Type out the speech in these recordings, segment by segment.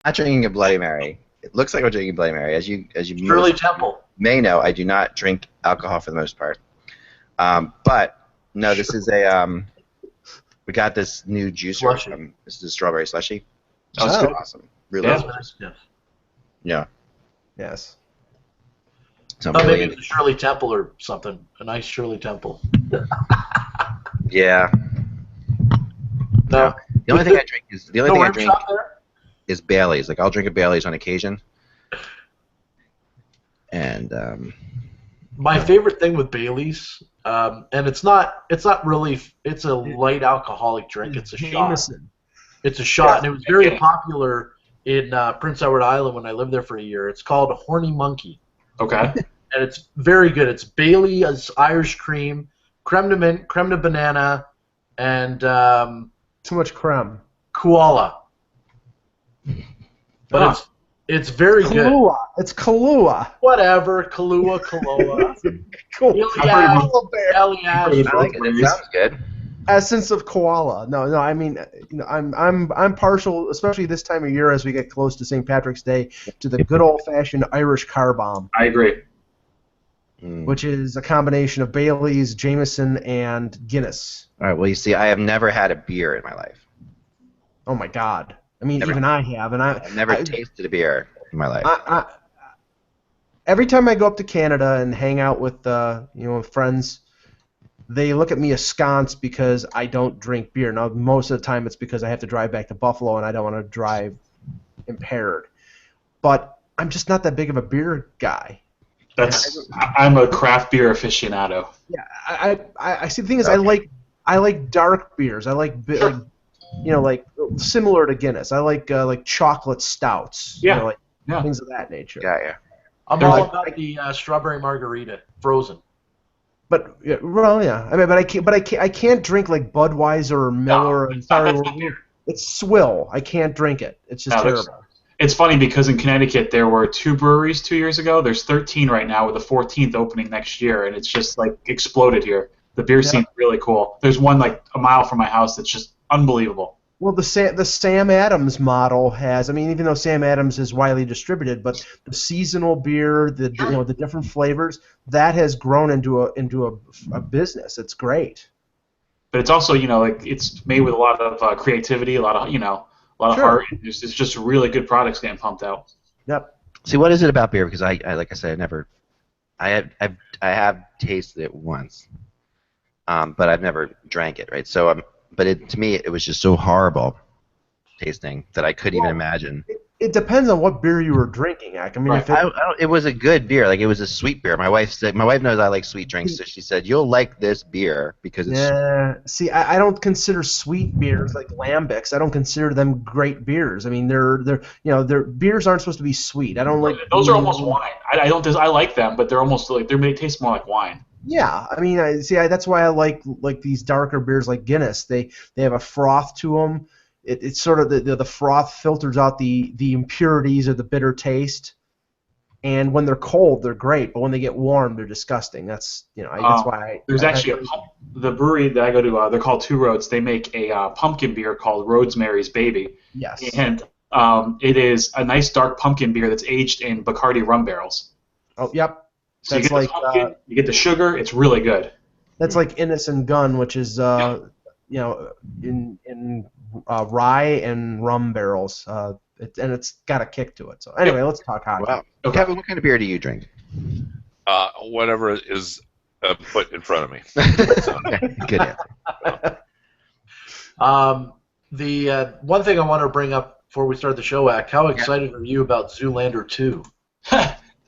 not drinking a Bloody Mary. It looks like I'm drinking a Bloody Mary. As you Shirley Temple may know, I do not drink alcohol for the most part. But no, this is a we got this new juicer. This is a strawberry slushy. Oh, it's good. Awesome. Really Nice. Yeah. Yes. So Maybe it's a Shirley Temple or something. A nice Shirley Temple. Yeah. No. The only thing I drink is Bailey's. Like I'll drink a Bailey's on occasion. And my favorite thing with Bailey's, and it's not really, it's a light alcoholic drink. It's a shot. It's a shot, and it was very popular in Prince Edward Island when I lived there for a year. It's called Horny Monkey. Okay. And it's very good. It's Bailey's Irish cream, creme de mint, creme de banana, and too much creme. Koala. But it's very Kahlua. good. It's Kahlua. Whatever, Kahlua, Kahlua. I like it. It sounds good. Essence of koala. No. I mean, I'm partial, especially this time of year as we get close to St. Patrick's Day, to the good old-fashioned Irish car bomb. I agree. Which is a combination of Bailey's, Jameson, and Guinness. All right. Well, you see, I have never had a beer in my life. Oh my God! I mean, Never. even I have, and I've never tasted a beer in my life. Every time I go up to Canada and hang out with friends, they look at me askance because I don't drink beer. Now, most of the time it's because I have to drive back to Buffalo and I don't want to drive impaired. But I'm just not that big of a beer guy. I'm a craft beer aficionado. Yeah, I see. The thing is, okay. I like dark beers. I like like similar to Guinness. I like chocolate stouts. Yeah. Things of that nature. Yeah. I'm all about the strawberry margarita, frozen. But yeah. I mean, I can't drink like Budweiser or Miller. It's swill. I can't drink it. It's just terrible. It's funny because in Connecticut there were 2 breweries 2 years ago. There's 13 right now with a 14th opening next year, and it's just like exploded here. The beer scene's really cool. There's one like a mile from my house that's just unbelievable. Well, the Sam Adams model has. I mean, even though Sam Adams is widely distributed, but the seasonal beer, the different flavors, that has grown into a business. It's great. But it's also it's made with a lot of creativity, a lot of heart. It's just really good products getting pumped out. Yep. See, what is it about beer? Because I like I said, I have tasted it once, but I've never drank it. Right. So but to me, it was just so horrible tasting that I couldn't even imagine. It depends on what beer you were drinking. I mean, right. It was a good beer. Like it was a sweet beer. My wife knows I like sweet drinks, so she said, "You'll like this beer because it's." Yeah. See, I don't consider sweet beers like lambics. I don't consider them great beers. I mean, their beers aren't supposed to be sweet. I don't like. Those are almost wine. I like them, but they're almost like they taste more like wine. Yeah, I mean, that's why I like these darker beers like Guinness. They have a froth to them. It's sort of the froth filters out the impurities or the bitter taste. And when they're cold, they're great, but when they get warm, they're disgusting. That's that's why. There's actually the brewery that I go to. They're called Two Roads. They make a pumpkin beer called Rosemary's Baby. Yes. And it is a nice dark pumpkin beer that's aged in Bacardi rum barrels. Oh, yep. So you get the pumpkin, you get the sugar. It's really good. That's like Innocent Gun, which is in rye and rum barrels, and it's got a kick to it. So anyway, let's talk hockey. Wow. Okay. Kevin, what kind of beer do you drink? Whatever is put in front of me. Good answer. The one thing I want to bring up before we start the show, Ack, how excited are you about Zoolander 2?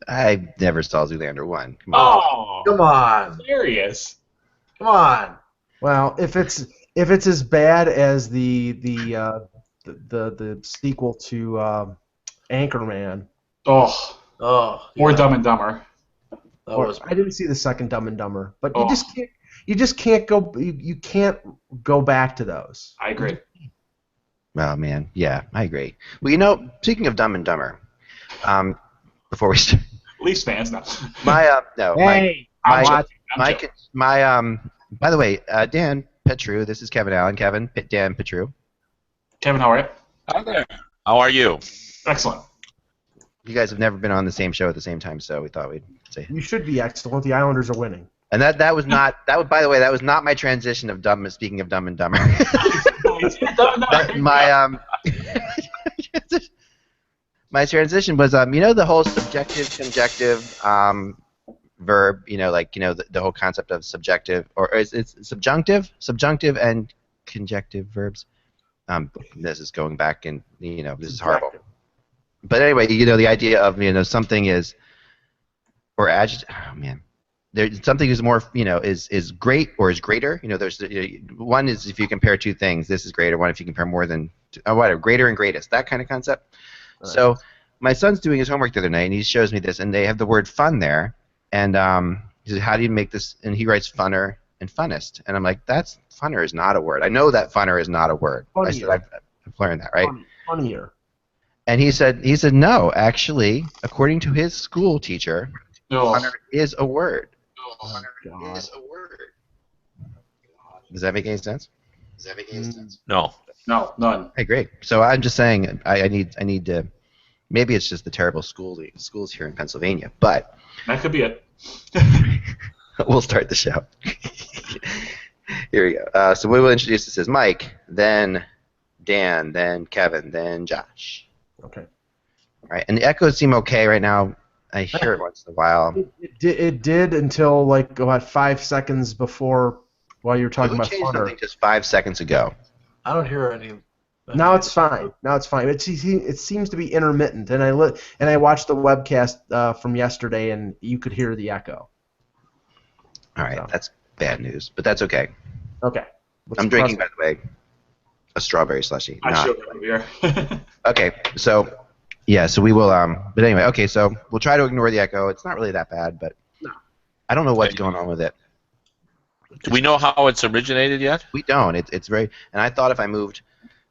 I never saw Zoolander 1. Come on. Serious? Come on. Well, if it's as bad as the sequel to Anchorman. Or Dumb and Dumber. I didn't see the second Dumb and Dumber, but you just can't go. You can't go back to those. I agree. Oh man, yeah, I agree. Well, speaking of Dumb and Dumber, before we start, Leafs fans now. By the way, Dan Petru, this is Kevin Allen. Dan Petru. Kevin, how are you? Hi there. How are you? Excellent. You guys have never been on the same show at the same time, so we thought we'd say. You should be excellent. The Islanders are winning. And that was not by the way, that was not my transition of dumb. Speaking of Dumb and Dumber, my my transition was the whole subjective conjective verb, the whole concept of subjective, or it's subjunctive and conjective verbs. This is going back, and this is horrible. But anyway, the idea of something is, or adjective. Oh man, there's something is more is great or is greater. There's one is if you compare two things, this is greater. One if you compare more than whatever, greater and greatest, that kind of concept. Right. So my son's doing his homework the other night, and he shows me this, and they have the word fun there, and he says, how do you make this? And he writes funner and funnest, and I'm like, funner is not a word. I know that funner is not a word. I said, I've learned that, right? Funnier. And he said no, actually, according to his school teacher, funner is a word. Funner is a word. Does that make any sense? No. No, none. Hey, great. So I'm just saying, I need to. Maybe it's just the terrible schools here in Pennsylvania, but that could be it. We'll start the show. Here we go. So we will introduce this as Mike, then Dan, then Kevin, then Josh. Okay. All right, and the echoes seem okay right now. I hear it once in a while. It did until like about 5 seconds before, while you were talking about changed funner. Something just 5 seconds ago. I don't hear any. Now it's fine. It seems to be intermittent, and I watched the webcast from yesterday, and you could hear the echo. All right, That's bad news, but that's okay. Okay. I'm drinking, by the way, a strawberry slushie. I showed that beer. Okay, so we will. But anyway, okay, so we'll try to ignore the echo. It's not really that bad, but I don't know what's going on with it. Do we know how it's originated yet? We don't. It's very. And I thought if I moved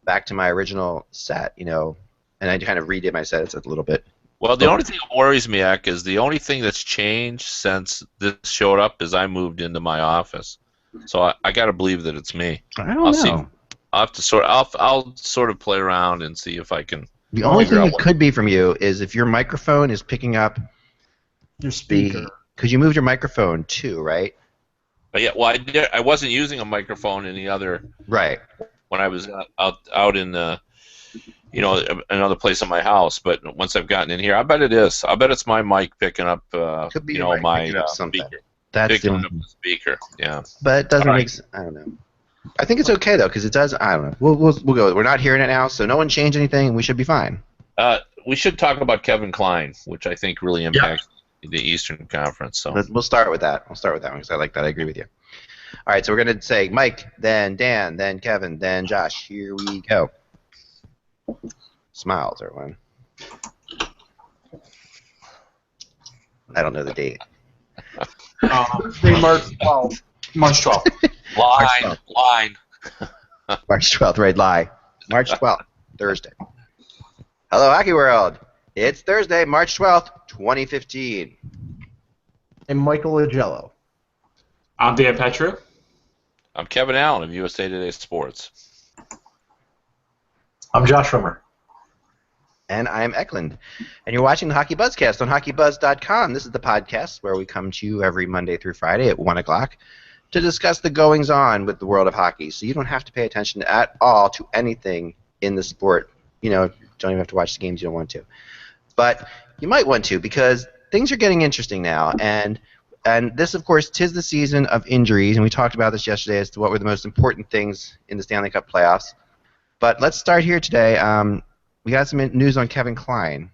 back to my original set, and I kind of redid my sets a little bit. Well, the only thing that worries me, Ek, is the only thing that's changed since this showed up is I moved into my office. So I got to believe that it's me. I don't know. See. I'll have to I'll sort of play around and see if I can. The only thing it could be from you is if your microphone is picking up your speaker. Because you moved your microphone too, right? But yeah, well, I wasn't using a microphone in the other. Right. When I was out in another place in my house, but once I've gotten in here, I bet it is. I bet it's my mic picking up. Could be my something. Speaker. That's picking up the speaker. Yeah. But it doesn't make. I don't know. I think it's okay though, because it does. I don't know. We'll go. We're not hearing it now, so no one changed anything. We should be fine. We should talk about Kevin Klein, which I think really impacts the Eastern Conference. So we'll start with that. We'll start with that one because I like that. I agree with you. All right, so we're gonna say Mike, then Dan, then Kevin, then Josh. Here we go. Smiles, everyone. I don't know the date. March 12th. March 12th. Line. March 12th, right? Lie. March 12th, Thursday. Hello, Hockey World. It's Thursday, March 12th, 2015. And Michael Agello. I'm Dan Petru. I'm Kevin Allen of USA Today Sports. I'm Josh Rummer. And I'm Eklund. And you're watching the HockeyBuzzCast on HockeyBuzz.com. This is the podcast where we come to you every Monday through Friday at 1 o'clock to discuss the goings-on with the world of hockey. So you don't have to pay attention at all to anything in the sport. Don't even have to watch the games you don't want to. But you might want to, because things are getting interesting now. And this, of course, 'tis the season of injuries, and we talked about this yesterday as to what were the most important things in the Stanley Cup playoffs. But let's start here today. We got some news on Kevin Klein.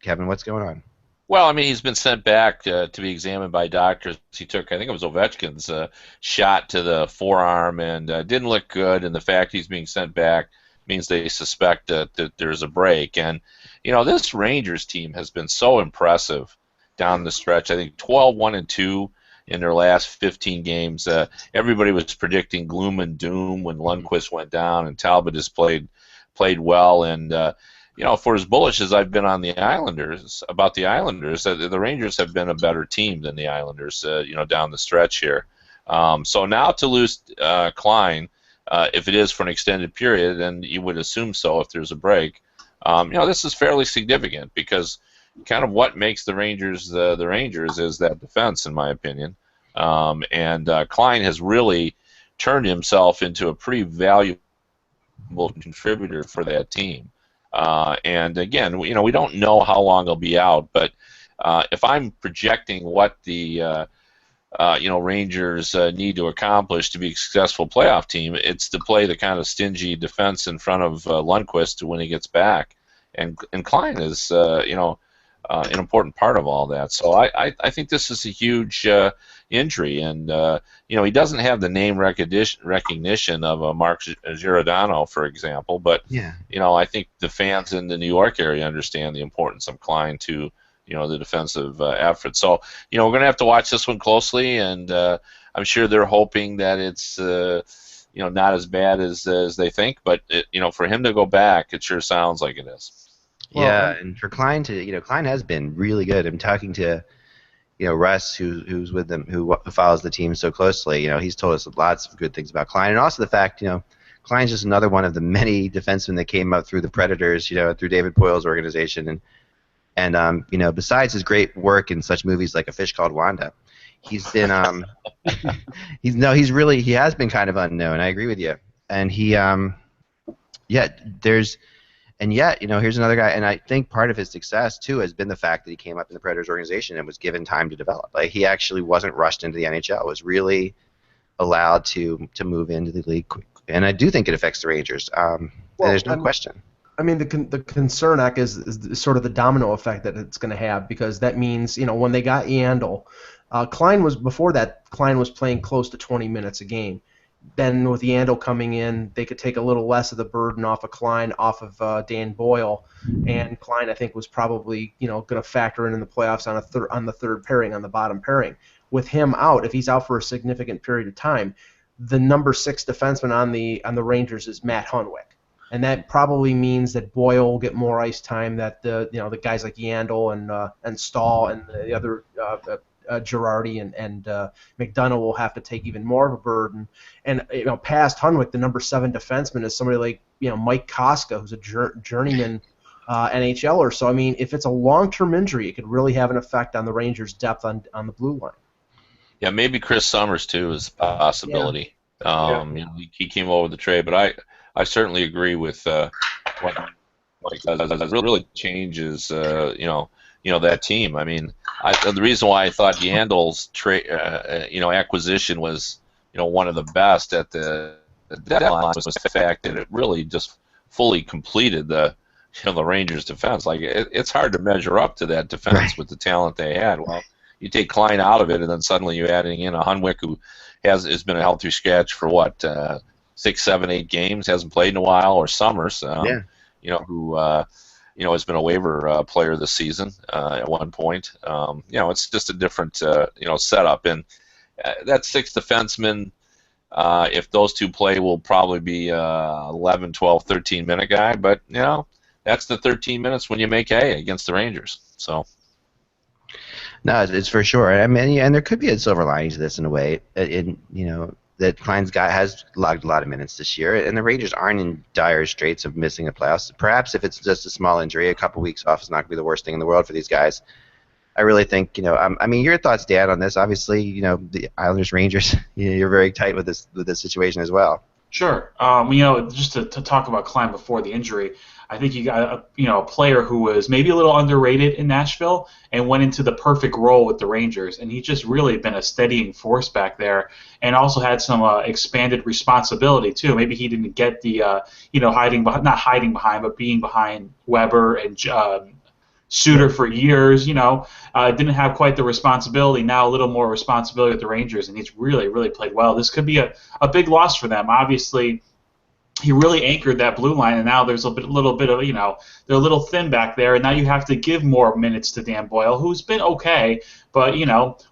Kevin, what's going on? Well, I mean, he's been sent back to be examined by doctors. He took, I think it was Ovechkin's shot to the forearm, and didn't look good. And the fact he's being sent back means they suspect that there's a break. And, this Rangers team has been so impressive down the stretch. I think 12-1-2 in their last 15 games. Everybody was predicting gloom and doom when Lundqvist went down, and Talbot has played well. And for as bullish as I've been on the Islanders, the Rangers have been a better team than the Islanders, down the stretch here. So now to lose Klein, if it is for an extended period, and you would assume so if there's a break, this is fairly significant because kind of what makes the Rangers the Rangers is that defense, in my opinion. And Klein has really turned himself into a pretty valuable contributor for that team. And again, we don't know how long he'll be out, but if I'm projecting what the Rangers need to accomplish to be a successful playoff team, it's to play the kind of stingy defense in front of Lundqvist when he gets back, and Klein is an important part of all that. So I think this is a huge injury, and he doesn't have the name recognition of a Mark Giordano, for example, but I think the fans in the New York area understand the importance of Klein to the defensive effort. So we're going to have to watch this one closely, and I'm sure they're hoping that it's not as bad as they think, but for him to go back, it sure sounds like it is. Yeah, and for Klein to, Klein has been really good. I'm talking to, Russ, who's with them, who follows the team so closely. He's told us lots of good things about Klein, and also the fact, Klein's just another one of the many defensemen that came up through the Predators, through David Poyle's organization, and besides his great work in such movies like A Fish Called Wanda, he's been, he has been kind of unknown. I agree with you, and And yet, here's another guy, and I think part of his success, too, has been the fact that he came up in the Predators organization and was given time to develop. Like, he actually wasn't rushed into the NHL, was really allowed to move into the league quick. And I do think it affects the Rangers. There's no question. I mean, the concern, Eck, is sort of the domino effect that it's going to have, because that means, when they got Yandel, Klein was playing close to 20 minutes a game. Then with Yandel coming in, they could take a little less of the burden off of Klein, off of Dan Boyle, and Klein, I think, was probably going to factor in the playoffs on the third pairing, on the bottom pairing. With him out, if he's out for a significant period of time, the number 6 defenseman on the Rangers is Matt Hunwick, and that probably means that Boyle will get more ice time. That the guys like Yandel and Stahl and the other. Girardi and McDonough will have to take even more of a burden. And past Hunwick, the number 7 defenseman is somebody like Mike Koska, who's a journeyman NHLer. So I mean, if it's a long-term injury, it could really have an effect on the Rangers' depth on the blue line. Yeah, maybe Chris Summers too is a possibility. He came over the trade, but I certainly agree with what Mike does. It really changes that team. I mean, the reason why I thought Yandel's acquisition was one of the best at the deadline was the fact that it really just fully completed the Rangers' defense. Like it's hard to measure up to that defense with the talent they had. Well, you take Klein out of it, and then suddenly you're adding in a Hunwick who has been a healthy scratch for 6, 7, 8 games, hasn't played in a while, or Summers, who. Has been a waiver player this season at one point. It's just a different, setup. And that 6 defenseman, if those 2 play, will probably be 11, 12, 13-minute guy. But, that's the 13 minutes when you make hay against the Rangers. So. No, it's for sure. I mean, and there could be a silver lining to this in a way. That Klein's has logged a lot of minutes this year, and the Rangers aren't in dire straits of missing the playoffs. Perhaps if it's just a small injury, a couple weeks off is not going to be the worst thing in the world for these guys. I really think, I mean, your thoughts, Dan, on this? Obviously, the Islanders, Rangers, you're very tight with this situation as well. Sure. Just to talk about Klein before the injury, I think you got a player who was maybe a little underrated in Nashville and went into the perfect role with the Rangers, and he's just really been a steadying force back there, and also had some expanded responsibility too. Maybe he didn't get the not hiding behind, but being behind Weber and Suter for years. Didn't have quite the responsibility. Now a little more responsibility with the Rangers, and he's really, really played well. This could be a big loss for them. Obviously, he really anchored that blue line, and now there's a little bit of, they're a little thin back there, and now you have to give more minutes to Dan Boyle, who's been okay, but,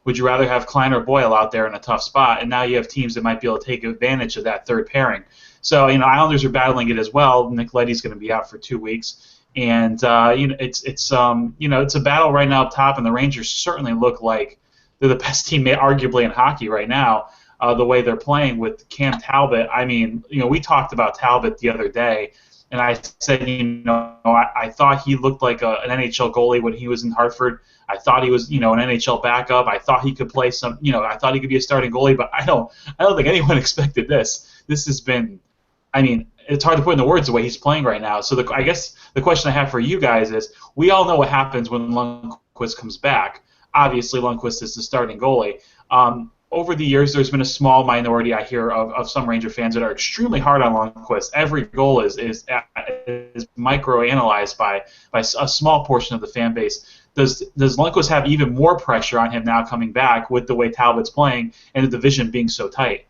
would you rather have Klein or Boyle out there in a tough spot? And now you have teams that might be able to take advantage of that third pairing. So, Islanders are battling it as well. Nick Leddy's going to be out for 2 weeks. And it's a battle right now up top, and the Rangers certainly look like they're the best team, arguably, in hockey right now. The way they're playing with Cam Talbot. I mean, we talked about Talbot the other day, and I said, I thought he looked like an NHL goalie when he was in Hartford. I thought he was, an NHL backup. I thought he could play some, I thought he could be a starting goalie, but I don't think anyone expected this. This has been, it's hard to put into words the way he's playing right now. So I guess the question I have for you guys is, we all know what happens when Lundqvist comes back. Obviously, Lundqvist is the starting goalie. Over the years, there's been a small minority I hear of some Ranger fans that are extremely hard on Lundqvist. Every goal is microanalyzed by a small portion of the fan base. Does Lundqvist have even more pressure on him now coming back with the way Talbot's playing and the division being so tight?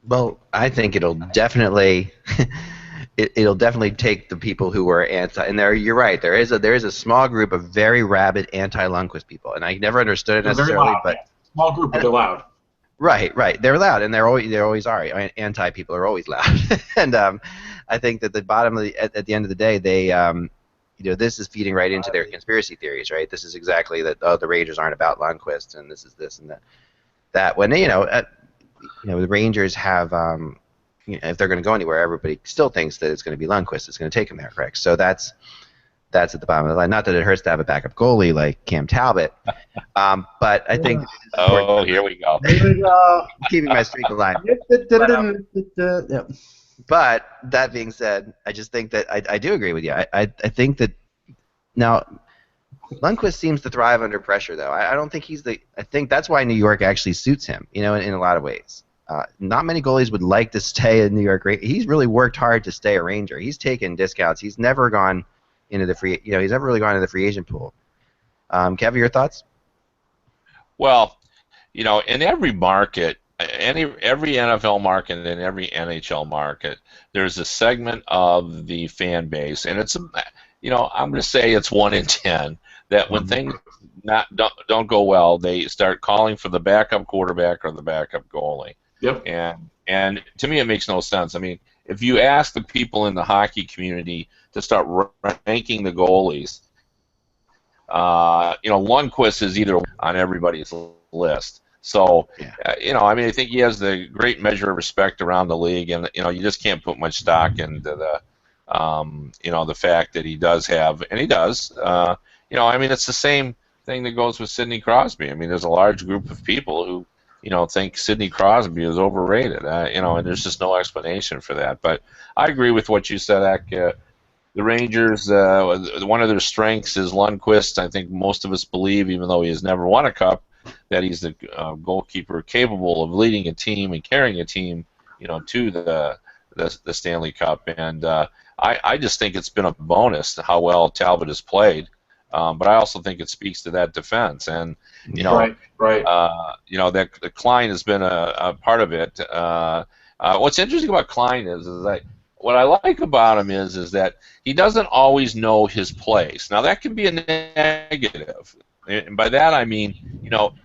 Well, I think it'll definitely it'll definitely take the people who are anti. And you're right. There is a small group of very rabid anti-Lundqvist people, and I never understood it necessarily, but. Small group, but they're loud. Right. They're loud, and they always are. Anti people are always loud, and I think that at the end of the day, they, this is feeding right into their conspiracy theories, right? This is exactly that. Oh, the Rangers aren't about Lundqvist, and this is this and that. That when they, the Rangers have, if they're going to go anywhere, everybody still thinks that it's going to be Lundqvist. It's going to take him there, correct? So that's at the bottom of the line. Not that it hurts to have a backup goalie like Cam Talbot, but I think. Oh, here we go. Keeping my streak alive. But that being said, I just think that I do agree with you. I think that now Lundqvist seems to thrive under pressure, though. I don't think I think that's why New York actually suits him, in a lot of ways. Not many goalies would like to stay in New York. He's really worked hard to stay a Ranger. He's taken discounts. He's never gone into the free. He's never really gone into the free agent pool. Kev, your thoughts? Well, in every market, every NFL market and every NHL market, there's a segment of the fan base, and it's, I'm going to say it's 1 in 10 that when things don't go well, they start calling for the backup quarterback or the backup goalie. Yep. And to me, it makes no sense. I mean, if you ask the people in the hockey community to start ranking the goalies, Lundqvist is either on everybody's list. So, I think he has the great measure of respect around the league, and you just can't put much stock into the fact that he does have, and he does. It's the same thing that goes with Sidney Crosby. I mean, there's a large group of people who, think Sidney Crosby is overrated. And there's just no explanation for that. But I agree with what you said, Ak. The Rangers, one of their strengths is Lundqvist. I think most of us believe, even though he has never won a cup, that he's the goalkeeper capable of leading a team and carrying a team, to the Stanley Cup. And I just think it's been a bonus how well Talbot has played. But I also think it speaks to that defense. And right. That Klein has been a part of it. What's interesting about Klein is that. What I like about him is that he doesn't always know his place. Now, that can be a negative. And by that, I mean,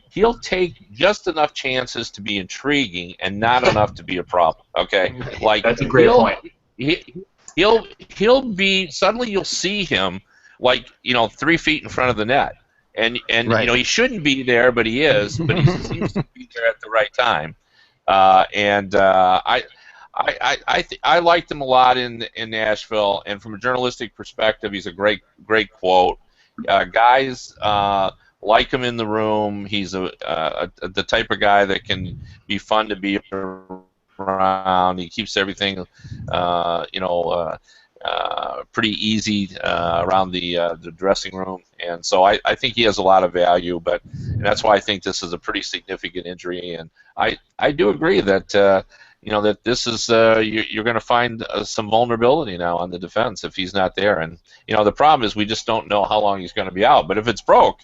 he'll take just enough chances to be intriguing and not enough to be a problem. Okay? That's a great point. He'll be, suddenly you'll see him 3 feet in front of the net. And right. He shouldn't be there, but he is. But he seems to be there at the right time. I liked him a lot in Nashville, and from a journalistic perspective, he's a great quote. Guys like him in the room. He's the type of guy that can be fun to be around. He keeps everything, pretty easy around the dressing room, and so I think he has a lot of value. And that's why I think this is a pretty significant injury, and I do agree that. That this is you're going to find some vulnerability now on the defense if he's not there. And the problem is we just don't know how long he's going to be out. But if it's broke,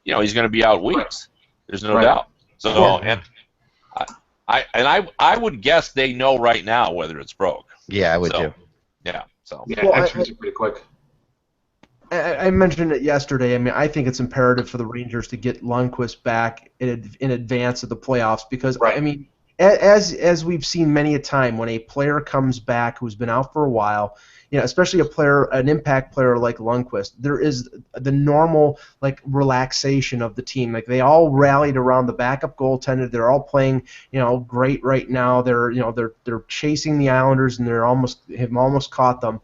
he's going to be out weeks. There's no doubt. So and I would guess they know right now whether it's broke. Yeah, I would too. Yeah. So X-rays are pretty quick. I mentioned it yesterday. I mean, I think it's imperative for the Rangers to get Lundqvist back in advance of the playoffs because I mean. as we've seen many a time, when a player comes back who's been out for a while, especially an impact player like Lundqvist, there is the normal relaxation of the team. Like they all rallied around the backup goaltender. They're all playing great right now. They're chasing the Islanders and have almost caught them.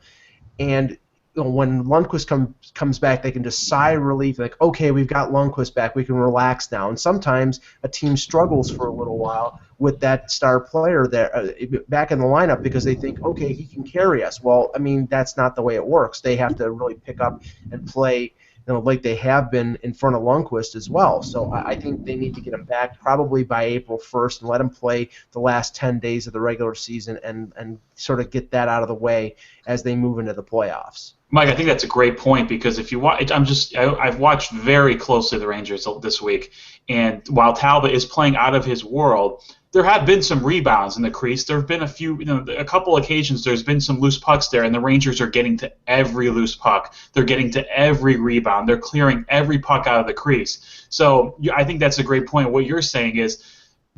And when Lundqvist comes back, they can just sigh of relief, like, okay, we've got Lundqvist back, we can relax now. And sometimes a team struggles for a little while with that star player there back in the lineup because they think, okay, he can carry us. Well, I mean, that's not the way it works. They have to really pick up and play like they have been in front of Lundqvist as well. So I think they need to get him back probably by April 1st and let him play the last 10 days of the regular season and sort of get that out of the way as they move into the playoffs. Mike, I think that's a great point because if you watch, I've watched very closely the Rangers this week, and while Talbot is playing out of his world, there have been some rebounds in the crease. There have been a couple occasions there's been some loose pucks there, and the Rangers are getting to every loose puck. They're getting to every rebound. They're clearing every puck out of the crease. So I think that's a great point. What you're saying is,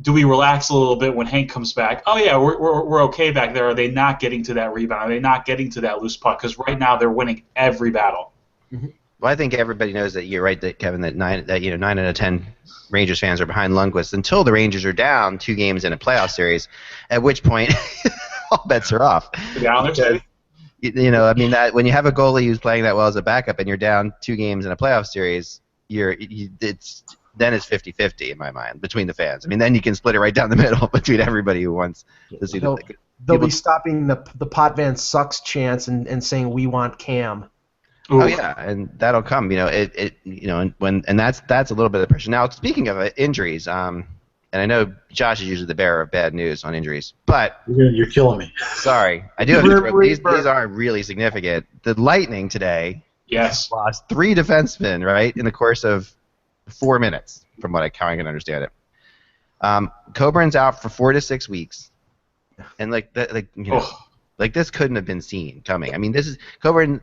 do we relax a little bit when Hank comes back? Oh, yeah, we're okay back there. Are they not getting to that rebound? Are they not getting to that loose puck? Because right now they're winning every battle. Mm-hmm. Well, I think everybody knows that you're right, that Kevin, that 9 out of 10 Rangers fans are behind Lundqvist until the Rangers are down 2 games in a playoff series, at which point all bets are off. Because, that when you have a goalie who's playing that well as a backup and you're down 2 games in a playoff series, then it's 50-50 in my mind between the fans. I mean, then you can split it right down the middle between everybody who wants to see they'll be stopping the Potvin sucks chance and saying we want Cam. Ooh. Oh yeah, and that'll come. And that's a little bit of pressure. Now, speaking of injuries, and I know Josh is usually the bearer of bad news on injuries, but you're killing me. Sorry, I do have to. These are really significant. The Lightning today, lost 3 defensemen right in the course of 4 minutes, from what I can understand it. Coburn's out for 4 to 6 weeks, and this couldn't have been seen coming. I mean, this is Coburn.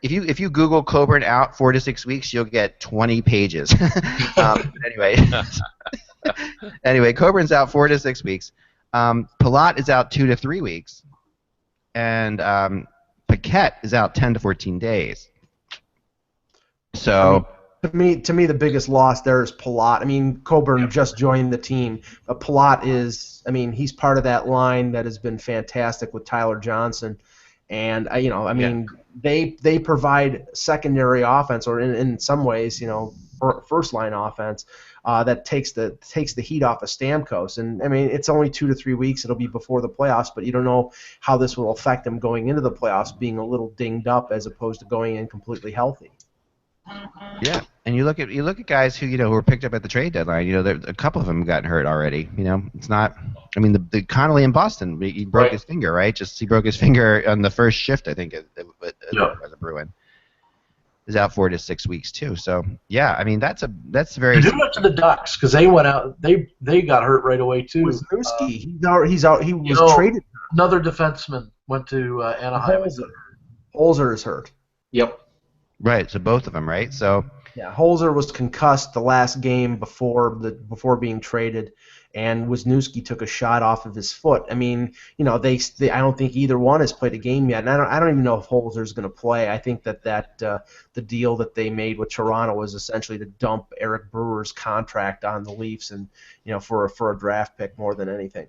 If you Google Coburn out 4 to 6 weeks, you'll get 20 pages. Anyway, Coburn's out 4 to 6 weeks. Palat is out 2 to 3 weeks, and Paquette is out 10 to 14 days. So. To me, the biggest loss there is Palat. I mean, Coburn just joined the team. But Palat he's part of that line that has been fantastic with Tyler Johnson. And, they provide secondary offense, or in some ways, first-line offense that takes the heat off of Stamkos. And, I mean, it's only 2 to 3 weeks. It'll be before the playoffs, but you don't know how this will affect them going into the playoffs, being a little dinged up as opposed to going in completely healthy. Yeah, and you look at guys who who were picked up at the trade deadline. A couple of them have gotten hurt already. It's not. I mean, the Connolly in Boston, he broke his finger, right? He broke his finger on the first shift, I think, as a Bruin. Is out 4 to 6 weeks too. So yeah, I mean that's very. Who went to the Ducks because they went out. They got hurt right away too. Wisniewski, he's out. He was traded. Another defenseman went to Anaheim. Holzer is hurt. Yep. Right, so both of them, right? So yeah, Holzer was concussed the last game before being traded, and Wisniewski took a shot off of his foot. I mean, they I don't think either one has played a game yet, and I don't even know if Holzer's going to play. I think that the deal that they made with Toronto was essentially to dump Eric Brewer's contract on the Leafs, and for a draft pick more than anything.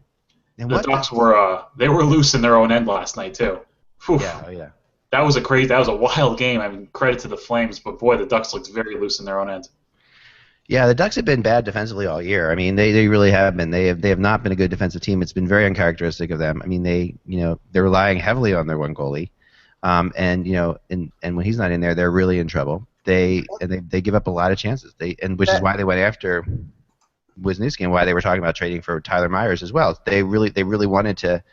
And the Ducks were loose in their own end last night too. Whew. Yeah, oh yeah. That was a wild game. I mean, credit to the Flames, but boy, the Ducks looked very loose in their own end. Yeah, the Ducks have been bad defensively all year. I mean, they really have been. They have not been a good defensive team. It's been very uncharacteristic of them. I mean, they're relying heavily on their one goalie, and when he's not in there, they're really in trouble. They give up a lot of chances. Which is why they went after Wisniewski and why they were talking about trading for Tyler Myers as well. They really wanted to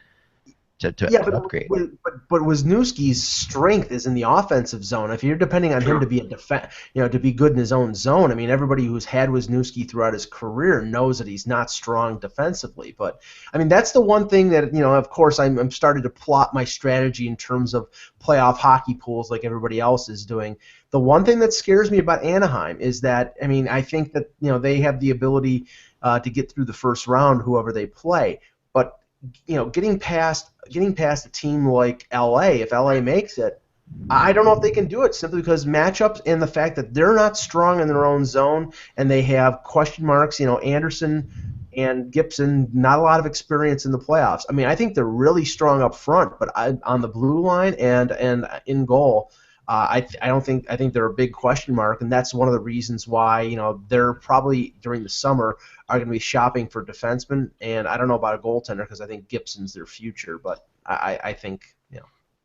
upgrade. But Wisniewski's strength is in the offensive zone. If you're depending on him to be to be good in his own zone, I mean, everybody who's had Wisniewski throughout his career knows that he's not strong defensively. But I mean, that's the one thing that of course, I'm starting to plot my strategy in terms of playoff hockey pools like everybody else is doing. The one thing that scares me about Anaheim is that I think that they have the ability to get through the first round, whoever they play. But getting past a team like LA, if LA makes it, I don't know if they can do it simply because matchups and the fact that they're not strong in their own zone and they have question marks. Anderson and Gibson, not a lot of experience in the playoffs. I mean, I think they're really strong up front, but on the blue line and in goal, I think they're a big question mark, and that's one of the reasons why they're probably during the summer are going to be shopping for defensemen. And I don't know about a goaltender because I think Gibson's their future, but I think.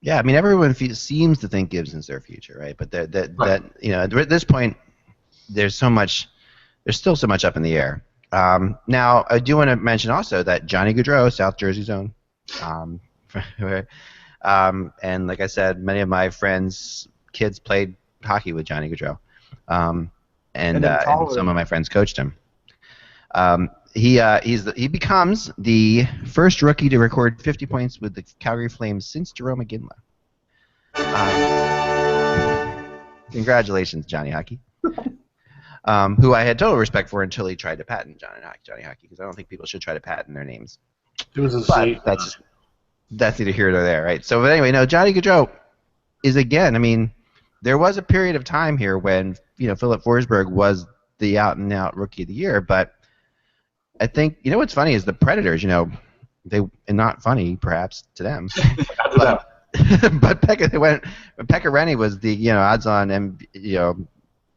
Yeah, I mean, everyone seems to think Gibson's their future, right? But that at this point, there's still so much up in the air. Now, I do want to mention also that Johnny Gaudreau, South Jersey zone, and like I said, many of my friends' kids played hockey with Johnny Gaudreau, and some of my friends coached him. He becomes the first rookie to record 50 points with the Calgary Flames since Jarome Iginla. Congratulations, Johnny Hockey. Who I had total respect for until he tried to patent Johnny Hockey, because I don't think people should try to patent their names. It was a that's neither here nor there, right? So, but anyway, Johnny Gaudreau is again. I mean, there was a period of time here when Philip Forsberg was the out-and-out Rookie of the Year, but I think what's funny is the Predators. They and not funny perhaps to them, but Pekka Rennie was the odds-on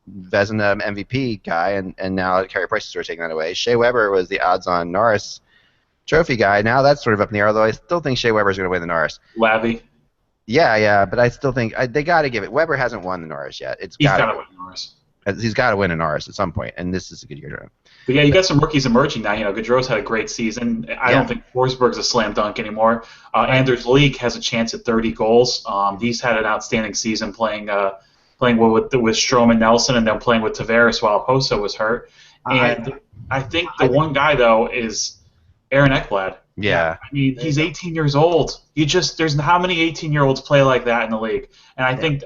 Vezina MVP guy, and now Carey Price is sort of taking that away. Shea Weber was the odds-on Norris Trophy guy. Now that's sort of up in the air, although I still think Shea Weber's going to win the Norris. Lavy. Yeah, but I still think they got to give it. Weber hasn't won the Norris yet. He's got to win the Norris. He's got to win a Norris at some point, and this is a good year to him. But yeah, you got some rookies emerging now. Gaudreau's had a great season. I don't think Forsberg's a slam dunk anymore. Anders League has a chance at 30 goals. He's had an outstanding season playing with Strome and Nelson, and then playing with Tavares while Poso was hurt. And I think the one guy though is Aaron Ekblad. Yeah. I mean, he's 18 years old. There's how many 18-year-olds play like that in the league? And I think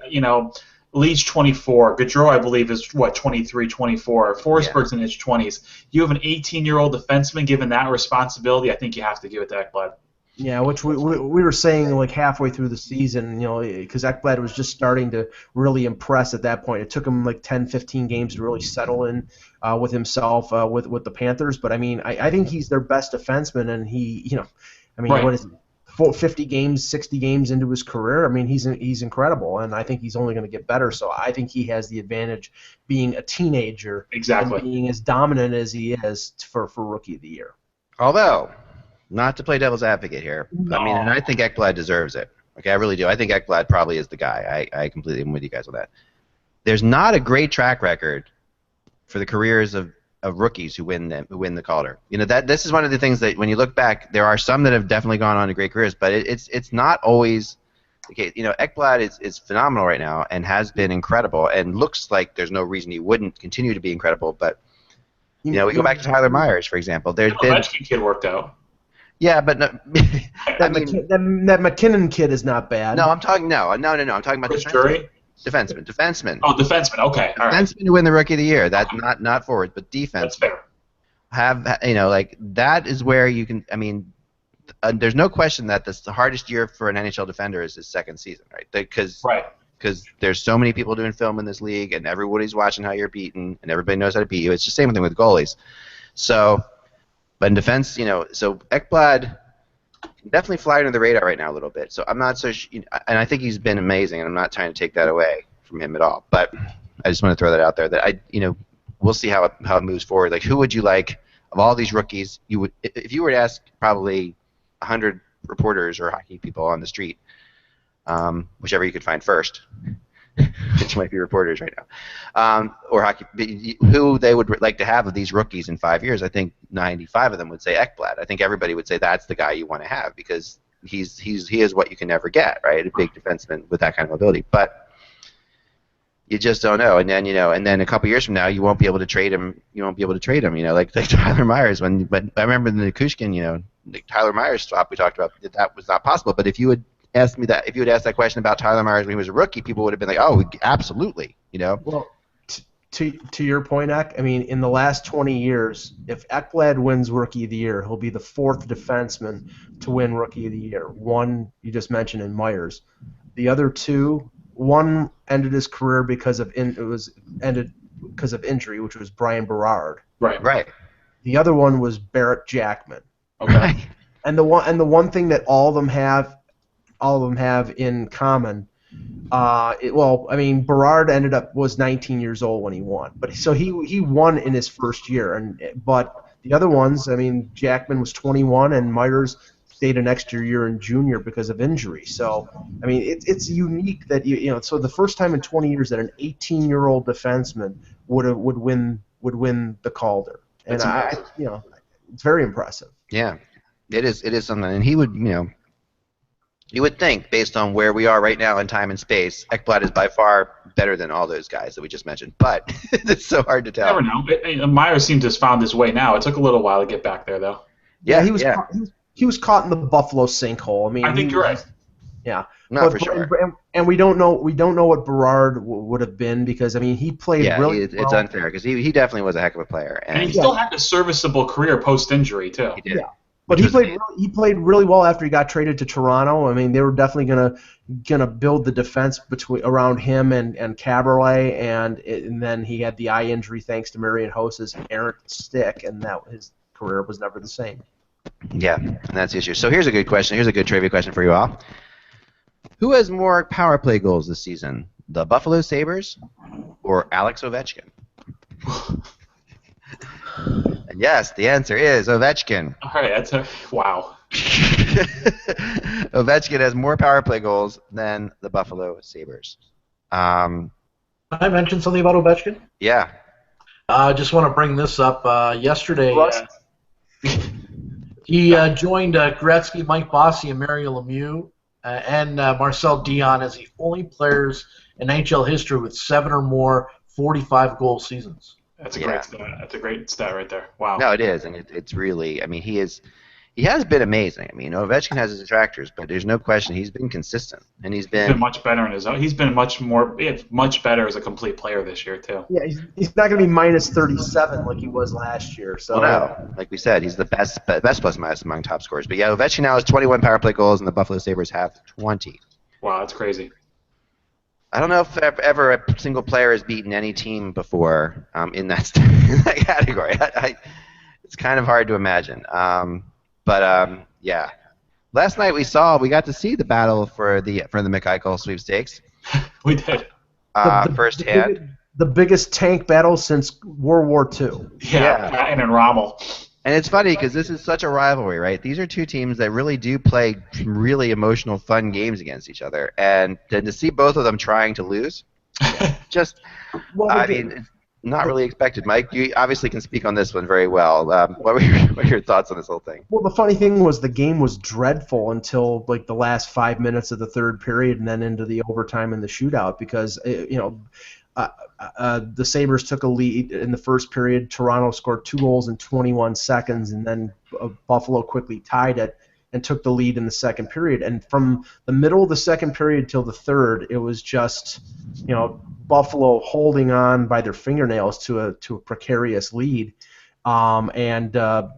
Lee's 24. Gaudreau, I believe, is 23, 24. Forsberg's in his 20s. You have an 18-year-old defenseman given that responsibility. I think you have to give it to Ekblad. Yeah, which we were saying like halfway through the season, because Ekblad was just starting to really impress at that point. It took him like 10, 15 games to really settle in with himself with the Panthers. But I mean, I think he's their best defenseman, and what is it? 50 games, 60 games into his career. I mean, he's incredible, and I think he's only going to get better. So I think he has the advantage being a teenager, exactly, and being as dominant as he is for Rookie of the Year. Although, not to play devil's advocate here, no. I mean, and I think Ekblad deserves it. Okay, I really do. I think Ekblad probably is the guy. I completely am with you guys on that. There's not a great track record for the careers of rookies who win the Calder. This is one of the things that when you look back, there are some that have definitely gone on to great careers, but it's not always the case. Ekblad is phenomenal right now and has been incredible, and looks like there's no reason he wouldn't continue to be incredible. But we go back to Tyler Myers, for example. There's been Ovechkin kid worked out. Yeah, but no, that McKinnon kid is not bad. No, I'm talking I'm talking about Chris Drury? Defenseman. Oh, defenseman. Okay, all right. Defenseman to win the Rookie of the Year. That's not forwards, but defense. That's fair. That is where you can. I mean, there's no question that the hardest year for an NHL defender is his second season, right? Because there's so many people doing film in this league, and everybody's watching how you're beaten, and everybody knows how to beat you. It's the same thing with goalies. So, but in defense, so Ekblad can definitely fly under the radar right now a little bit. So I'm not so, and I think he's been amazing, and I'm not trying to take that away from him at all. But I just want to throw that out there that we'll see how it moves forward. Like, who would you like of all these rookies? If you were to ask probably 100 reporters or hockey people on the street, whichever you could find first, which might be reporters right now, or hockey, who they would like to have of these rookies in 5 years, I think 95 of them would say Ekblad. I think everybody would say that's the guy you want to have because he is what you can never get, right? A big defenseman with that kind of ability, but you just don't know. And then a couple years from now, you won't be able to trade him. Like Tyler Myers. But I remember in the Kushkin, Tyler Myers swap we talked about that was not possible. But if you had asked me that, if you had asked that question about Tyler Myers when he was a rookie, people would have been like, "Oh, absolutely," Well, to your point, Eck, I mean, in the last 20 years, if Ekblad wins Rookie of the Year, he'll be the fourth defenseman to win Rookie of the Year. One you just mentioned in Myers. The other two, one ended his career because of injury, which was Brian Berard. Right. The other one was Barrett Jackman. Okay. Right. And the one thing that all of them have in common. Berard was 19 years old when he won, but so he won in his first year, but the other ones, I mean, Jackman was 21 and Myers stayed an extra year in junior because of injury. So I mean, it's unique that so the first time in 20 years that an 18-year-old defenseman would win the Calder, and it's very impressive. Yeah, it is something, and he would You would think, based on where we are right now in time and space, Ekblad is by far better than all those guys that we just mentioned. But it's so hard to tell. You never know. Myers seems to have found his way now. It took a little while to get back there, though. Yeah, he was caught in the Buffalo sinkhole. I think you're right. Yeah, for sure. And we don't know what Berard would have been because he played really well. It's unfair because he definitely was a heck of a player, and he still had a serviceable career post injury too. He did. Yeah. But he played really well after he got traded to Toronto. I mean, they were definitely gonna build the defense around him and Caberlet, and then he had the eye injury thanks to Marian Hossa's errant stick, and that his career was never the same. Yeah, and that's the issue. So here's a good question. Here's a good trivia question for you all. Who has more power play goals this season, the Buffalo Sabres or Alex Ovechkin? And yes, the answer is Ovechkin. All right, wow. Ovechkin has more power play goals than the Buffalo Sabres. Can I mention something about Ovechkin? Yeah. I just want to bring this up. Yesterday, he joined Gretzky, Mike Bossy, and Mario Lemieux, and Marcel Dion as the only players in NHL history with 7 or more 45-goal seasons. That's a great stat. That's a great stat right there. Wow. No, it is, and it's really. He has been amazing. Ovechkin has his detractors, but there's no question he's been consistent, and he's been much better in his own. He's been much better as a complete player this year too. Yeah, he's not going to be minus 37 like he was last year. So like we said, he's the best plus minus among top scorers. But yeah, Ovechkin now has 21 power play goals, and the Buffalo Sabres have 20. Wow, that's crazy. I don't know if ever a single player has beaten any team before in that category. It's kind of hard to imagine. Yeah. Last night we got to see the battle for the McEichel sweepstakes. We did. Firsthand. The biggest tank battle since World War II. Yeah. Klein and Rommel. And it's funny because this is such a rivalry, right? These are two teams that really do play really emotional, fun games against each other, and to see both of them trying to lose, it's not really expected. Mike, you obviously can speak on this one very well. What were your thoughts on this whole thing? Well, the funny thing was the game was dreadful until like the last 5 minutes of the third period, and then into the overtime and the shootout because the Sabres took a lead in the first period. Toronto scored 2 goals in 21 seconds, and then Buffalo quickly tied it and took the lead in the second period. And from the middle of the second period till the third, it was just Buffalo holding on by their fingernails to a precarious lead. Toronto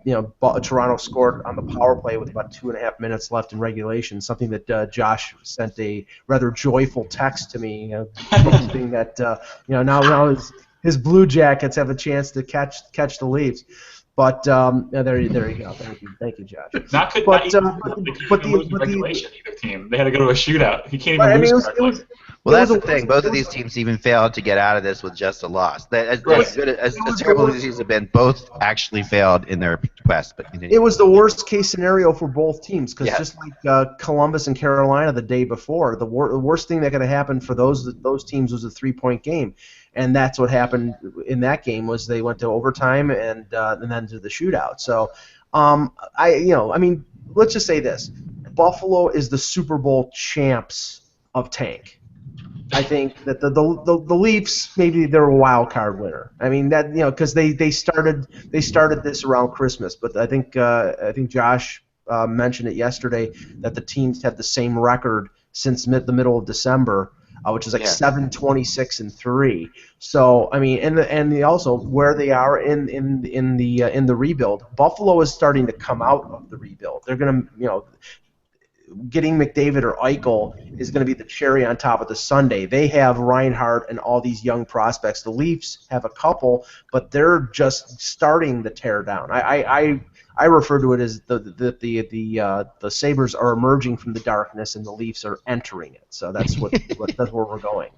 scored on the power play with about 2.5 minutes left in regulation, something that Josh sent a rather joyful text to me, hoping that now his Blue Jackets have a chance to catch the Leafs. But there you go. Thank you, Josh. Not good. Regulation either team. They had to go to a shootout. He can't even lose. That's the thing. Both of these teams even failed to get out of this with just a loss. As terrible as these have been, both actually failed in their quest. But it was the worst case scenario for both teams because just like Columbus and Carolina the day before, the worst thing that could have happened for those teams was a 3-point game. And that's what happened in that game was they went to overtime and then to the shootout. So, let's just say this: Buffalo is the Super Bowl champs of tank. I think that the Leafs maybe they're a wild card winner. I mean that because they started this around Christmas, but I think Josh mentioned it yesterday that the teams had the same record since the middle of December. which is like 7-26-3. So I mean, and also where they are in the rebuild, Buffalo is starting to come out of the rebuild. They're going to getting McDavid or Eichel is going to be the cherry on top of the sundae. They have Reinhart and all these young prospects. The Leafs have a couple, but they're just starting to tear down. I refer to it as the Sabres are emerging from the darkness and the Leafs are entering it. So that's that's where we're going.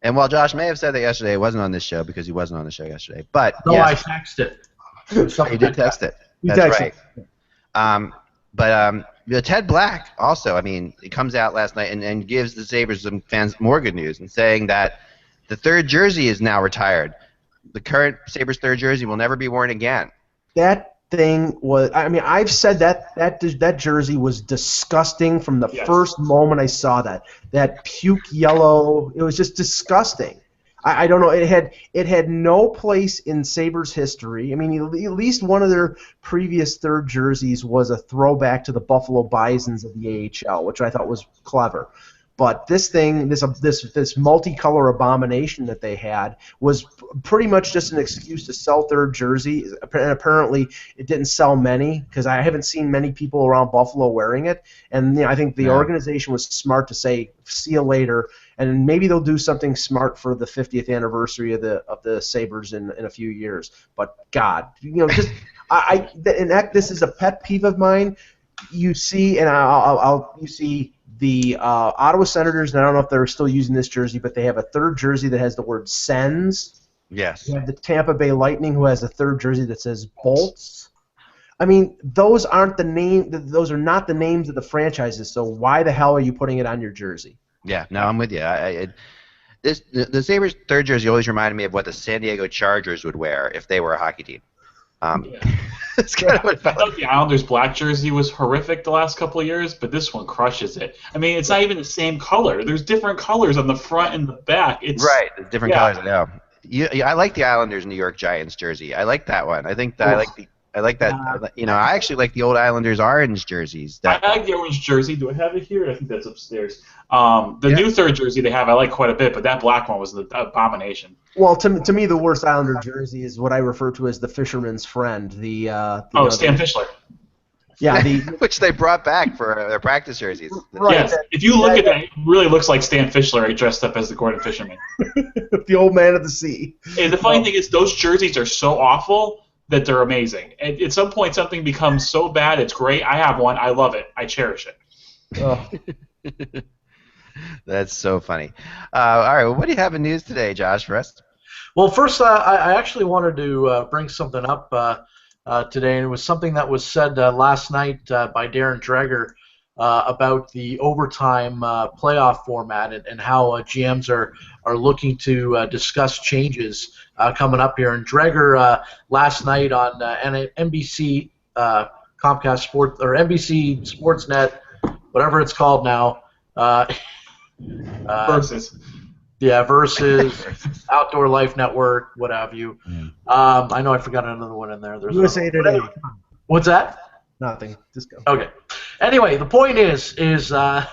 And while Josh may have said that yesterday, he wasn't on this show because he wasn't on the show yesterday. But no, yes, I texted it. he did text it. That's right. But Ted Black also, I mean, he comes out last night and gives the Sabres fans more good news and saying that the third jersey is now retired. The current Sabres third jersey will never be worn again. That thing was, I mean, I've said that jersey was disgusting from the first moment I saw that. That puke yellow, it was just disgusting. I don't know. It had no place in Sabres history. I mean, at least one of their previous third jerseys was a throwback to the Buffalo Bisons of the AHL, which I thought was clever. But this thing, this multicolor abomination that they had, was pretty much just an excuse to sell third jerseys. And apparently, it didn't sell many because I haven't seen many people around Buffalo wearing it. And I think the organization was smart to say, "See you later." And maybe they'll do something smart for the 50th anniversary of the Sabres in a few years. But God, just this is a pet peeve of mine. You see, and you see. The Ottawa Senators, and I don't know if they're still using this jersey, but they have a third jersey that has the word Sens. Yes. You have the Tampa Bay Lightning, who has a third jersey that says Bolts. I mean, those aren't the name. Those are not the names of the franchises. So why the hell are you putting it on your jersey? Yeah, no, I'm with you. The Sabres third jersey always reminded me of what the San Diego Chargers would wear if they were a hockey team. That's kind of what it felt like. The Islanders' black jersey was horrific the last couple of years, but this one crushes it. I mean, it's not even the same color. There's different colors on the front and the back. Right, there's different colors. I know. I like the Islanders' New York Giants jersey. I like that one. I think that I like that. I actually like the old Islanders orange jerseys. I like the orange jersey. Do I have it here? I think that's upstairs. The new third jersey they have, I like quite a bit, but that black one was the abomination. Well, to me, the worst Islander jersey is what I refer to as the fisherman's friend. Stan Fischler. Yeah, which they brought back for their practice jerseys. Right. Yes, if you look at that, it really looks like Stan Fischler dressed up as the Gordon Fisherman. The old man of the sea. And the funny thing is, those jerseys are so awful that they're amazing. And at some point, something becomes so bad, it's great. I have one. I love it. I cherish it. Oh. That's so funny. All right, well, what do you have in news today, Josh, for us? Well, first, I actually wanted to bring something up today, and it was something that was said last night by Darren Dreger about the overtime playoff format and how GMs are looking to discuss changes coming up here. And Dreger last night on NBC Comcast Sports or NBC Sportsnet, whatever it's called now. Versus Outdoor Life Network, what have you. I know I forgot another one in there. There's USA Today. What's that? Nothing. Just go. Okay. Anyway, the point is they're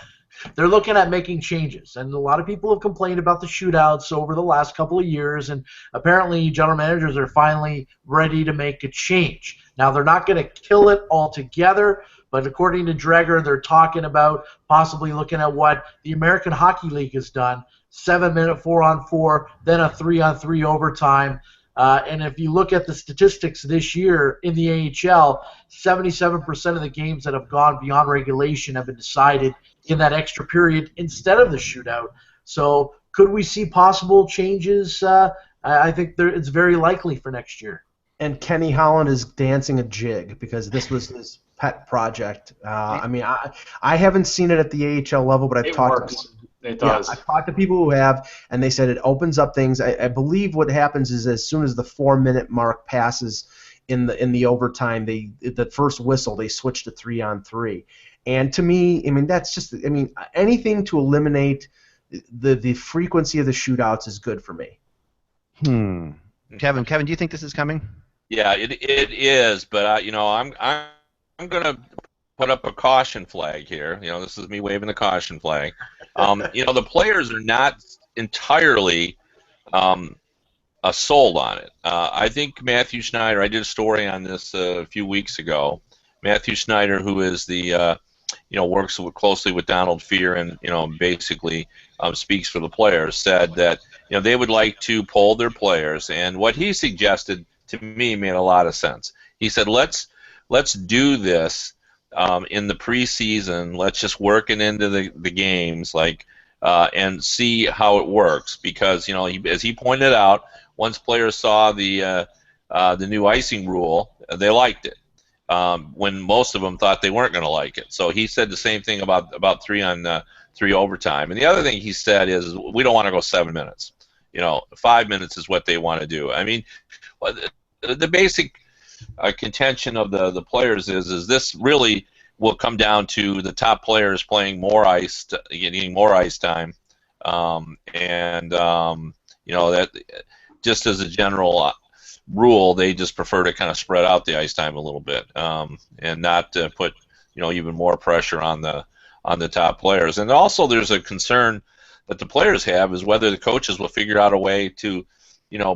looking at making changes, and a lot of people have complained about the shootouts over the last couple of years, and apparently general managers are finally ready to make a change. Now, they're not going to kill it altogether, but according to Dreger, they're talking about possibly looking at what the American Hockey League has done, 7-minute 4-on-4, then a 3-on-3 overtime. And if you look at the statistics this year in the AHL, 77% of the games that have gone beyond regulation have been decided in that extra period instead of the shootout. So could we see possible changes? I think it's very likely for next year. And Kenny Holland is dancing a jig because this was his pet project. I mean, I haven't seen it at the AHL level, but I've talked to It does. Yeah, I've talked to people who have, and they said it opens up things. I believe what happens is as soon as the 4-minute mark passes in the overtime, the first whistle, they switch to 3-on-3. And to me, I mean, that's just, I mean, anything to eliminate the frequency of the shootouts is good for me. Kevin, do you think this is coming? Yeah, it is, but I'm going to put up a caution flag here. This is me waving the caution flag. The players are not entirely sold on it. I think Matthew Schneider, I did a story on this a few weeks ago. Matthew Schneider, who is the, works closely with Donald Fear and, basically speaks for the players, said that, they would like to poll their players. And what he suggested to me made a lot of sense. He said, let's do this in the preseason. Let's just work it into the games, and see how it works. Because, as he pointed out, once players saw the new icing rule, they liked it. When most of them thought they weren't going to like it. So he said the same thing about 3-on-3 overtime. And the other thing he said is we don't want to go 7 minutes. 5 minutes is what they want to do. I mean, the basic contention of the players is this really will come down to the top players playing more ice, getting more ice time, that just as a general rule, they just prefer to kind of spread out the ice time a little bit, and not put even more pressure on the top players. And also, there's a concern that the players have is whether the coaches will figure out a way to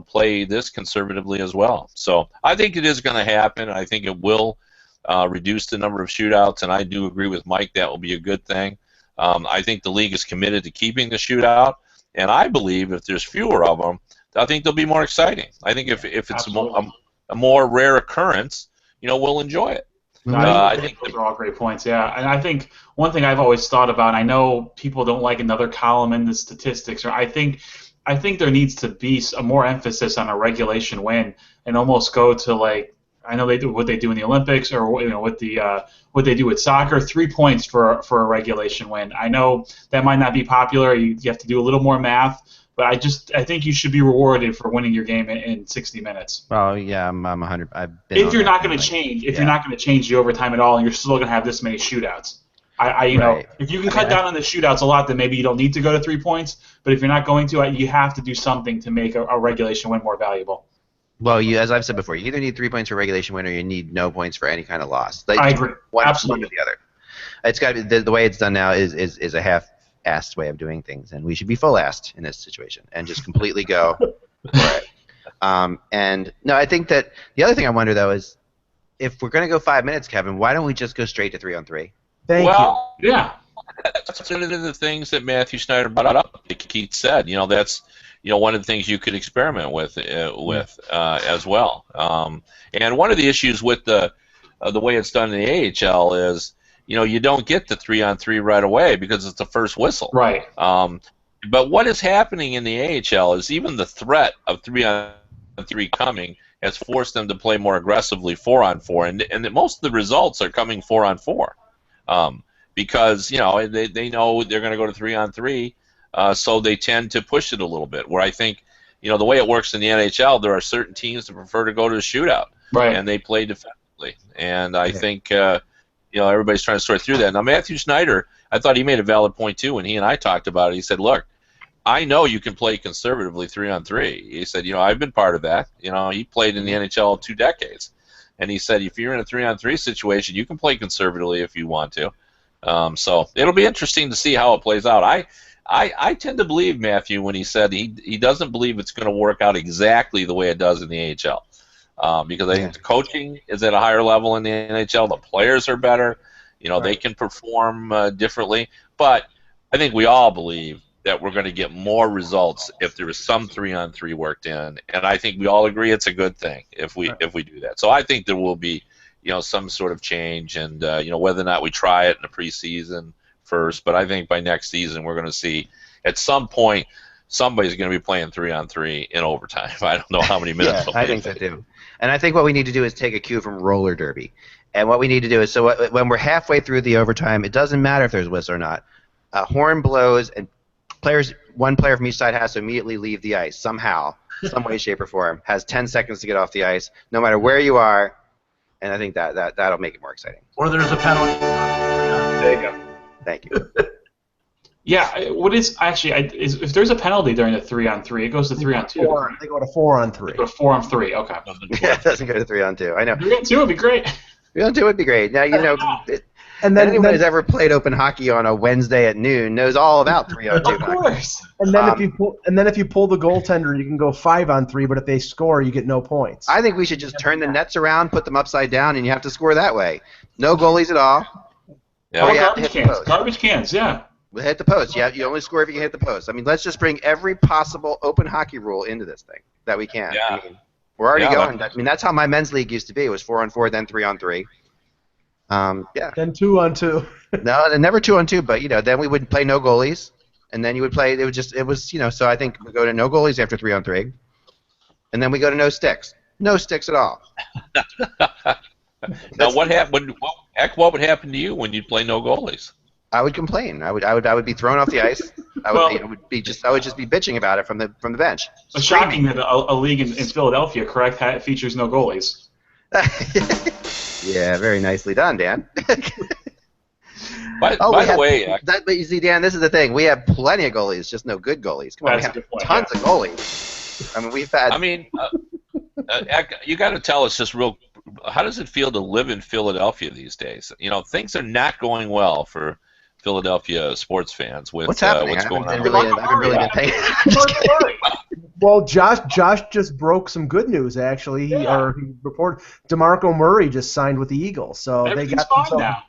play this conservatively as well. So I think it is going to happen. I think it will reduce the number of shootouts, and I do agree with Mike that will be a good thing. I think the league is committed to keeping the shootout, and I believe if there's fewer of them, I think they'll be more exciting. I think if it's a more rare occurrence, we'll enjoy it. No, I think those are all great points, yeah. And I think one thing I've always thought about, and I know people don't like another column in the statistics, or I think there needs to be a more emphasis on a regulation win and almost go to I know they do what they do in the Olympics, or what they do with soccer, 3 points for a regulation win. I know that might not be popular. You have to do a little more math. But I think you should be rewarded for winning your game in 60 minutes. Well, yeah, I'm 100. If you're not going to change, you're not going to change the overtime at all, and you're still going to have this many shootouts. If you can cut down on the shootouts a lot, then maybe you don't need to go to 3 points. But if you're not going to, you have to do something to make a regulation win more valuable. Well, as I've said before, you either need 3 points for regulation win, or you need no points for any kind of loss. I agree. Absolutely. One or the other. It's got to be the way it's done now is a half-assed way of doing things, and we should be full-assed in this situation and just completely go for it. And no, I think that the other thing I wonder though is if we're going to go 5 minutes, Kevin, why don't we just go straight to 3-on-3? Thank you. Yeah. That's one of the things that Matthew Schneider brought up. Like Keith said, that's one of the things you could experiment with as well. And one of the issues with the way it's done in the AHL is you don't get the 3-on-3 right away because it's the first whistle. Right. But what is happening in the AHL is even the threat of 3-on-3 coming has forced them to play more aggressively 4-on-4, and most of the results are coming 4-on-4. Because they know they're going to go to 3-on-3, so they tend to push it a little bit. Where I think the way it works in the NHL, there are certain teams that prefer to go to the shootout, right, and they play defensively. And I think everybody's trying to sort through that. Now Matthew Schneider, I thought he made a valid point too when he and I talked about it. He said, "Look, I know you can play conservatively 3-on-3." He said, I've been part of that. He played in the NHL 2 decades, and he said if you're in a 3-on-3 situation, you can play conservatively if you want to. So it'll be interesting to see how it plays out. I tend to believe Matthew when he said he doesn't believe it's going to work out exactly the way it does in the AHL, because I think the coaching is at a higher level in the NHL. The players are better. They can perform differently. But I think we all believe that we're going to get more results if there is some 3-on-3 worked in, and I think we all agree it's a good thing if we do that. So I think there will be some sort of change, and whether or not we try it in the preseason first, but I think by next season we're going to see at some point somebody's going to be playing 3-on-3 in overtime. I don't know how many minutes. I think so too. And I think what we need to do is take a cue from roller derby. And what we need to do is, so when we're halfway through the overtime, it doesn't matter if there's a whistle or not. A horn blows, and one player from each side has to immediately leave the ice somehow, some way, shape, or form. Has 10 seconds to get off the ice, no matter where you are. And I think that'll make it more exciting. Or there's a penalty. There you go. Thank you. Yeah, what is actually if there's a penalty during the 3-on-3, it goes to 3-on-2. They go to 4-on-3. They go to 4-on-3. Okay. Yeah, it doesn't go to 3-on-2. I know. 3-on-2 would be great. 3-on-2 would be great. Now And then anyone who's ever played open hockey on a Wednesday at noon knows all about 3-on-2 Of course. And then if you pull the goaltender, you can go 5-on-3. But if they score, you get no points. I think we should just turn the nets around, put them upside down, and you have to score that way. No goalies at all. Yeah. Or you have to hit the post. Garbage cans, yeah. Hit the post. You only score if you can hit the post. I mean, let's just bring every possible open hockey rule into this thing that we can. Yeah. I mean, we're already going. I mean, that's how my men's league used to be. It was 4-on-4, then 3-on-3. Yeah. Then 2-on-2. No, never 2-on-2, but then we would play no goalies, and then you would play. So I think we go to no goalies after 3-on-3, and then we go to no sticks. No sticks at all. Now, what happened? What would happen to you when you play no goalies? I would complain. I would be thrown off the ice. I would just be bitching about it from the bench. It's shocking that a league in Philadelphia, correct, features no goalies. Yeah, very nicely done, Dan. By the way, but you see, Dan, this is the thing. We have plenty of goalies, just no good goalies. Come on, we have tons of goalies. I mean, we've had. I mean, you got to tell us just real. How does it feel to live in Philadelphia these days? Things are not going well for Philadelphia sports fans with what's happening. What's going on. I haven't really been paying. Well, Josh just broke some good news actually. He reported DeMarco Murray just signed with the Eagles, so they got fine now.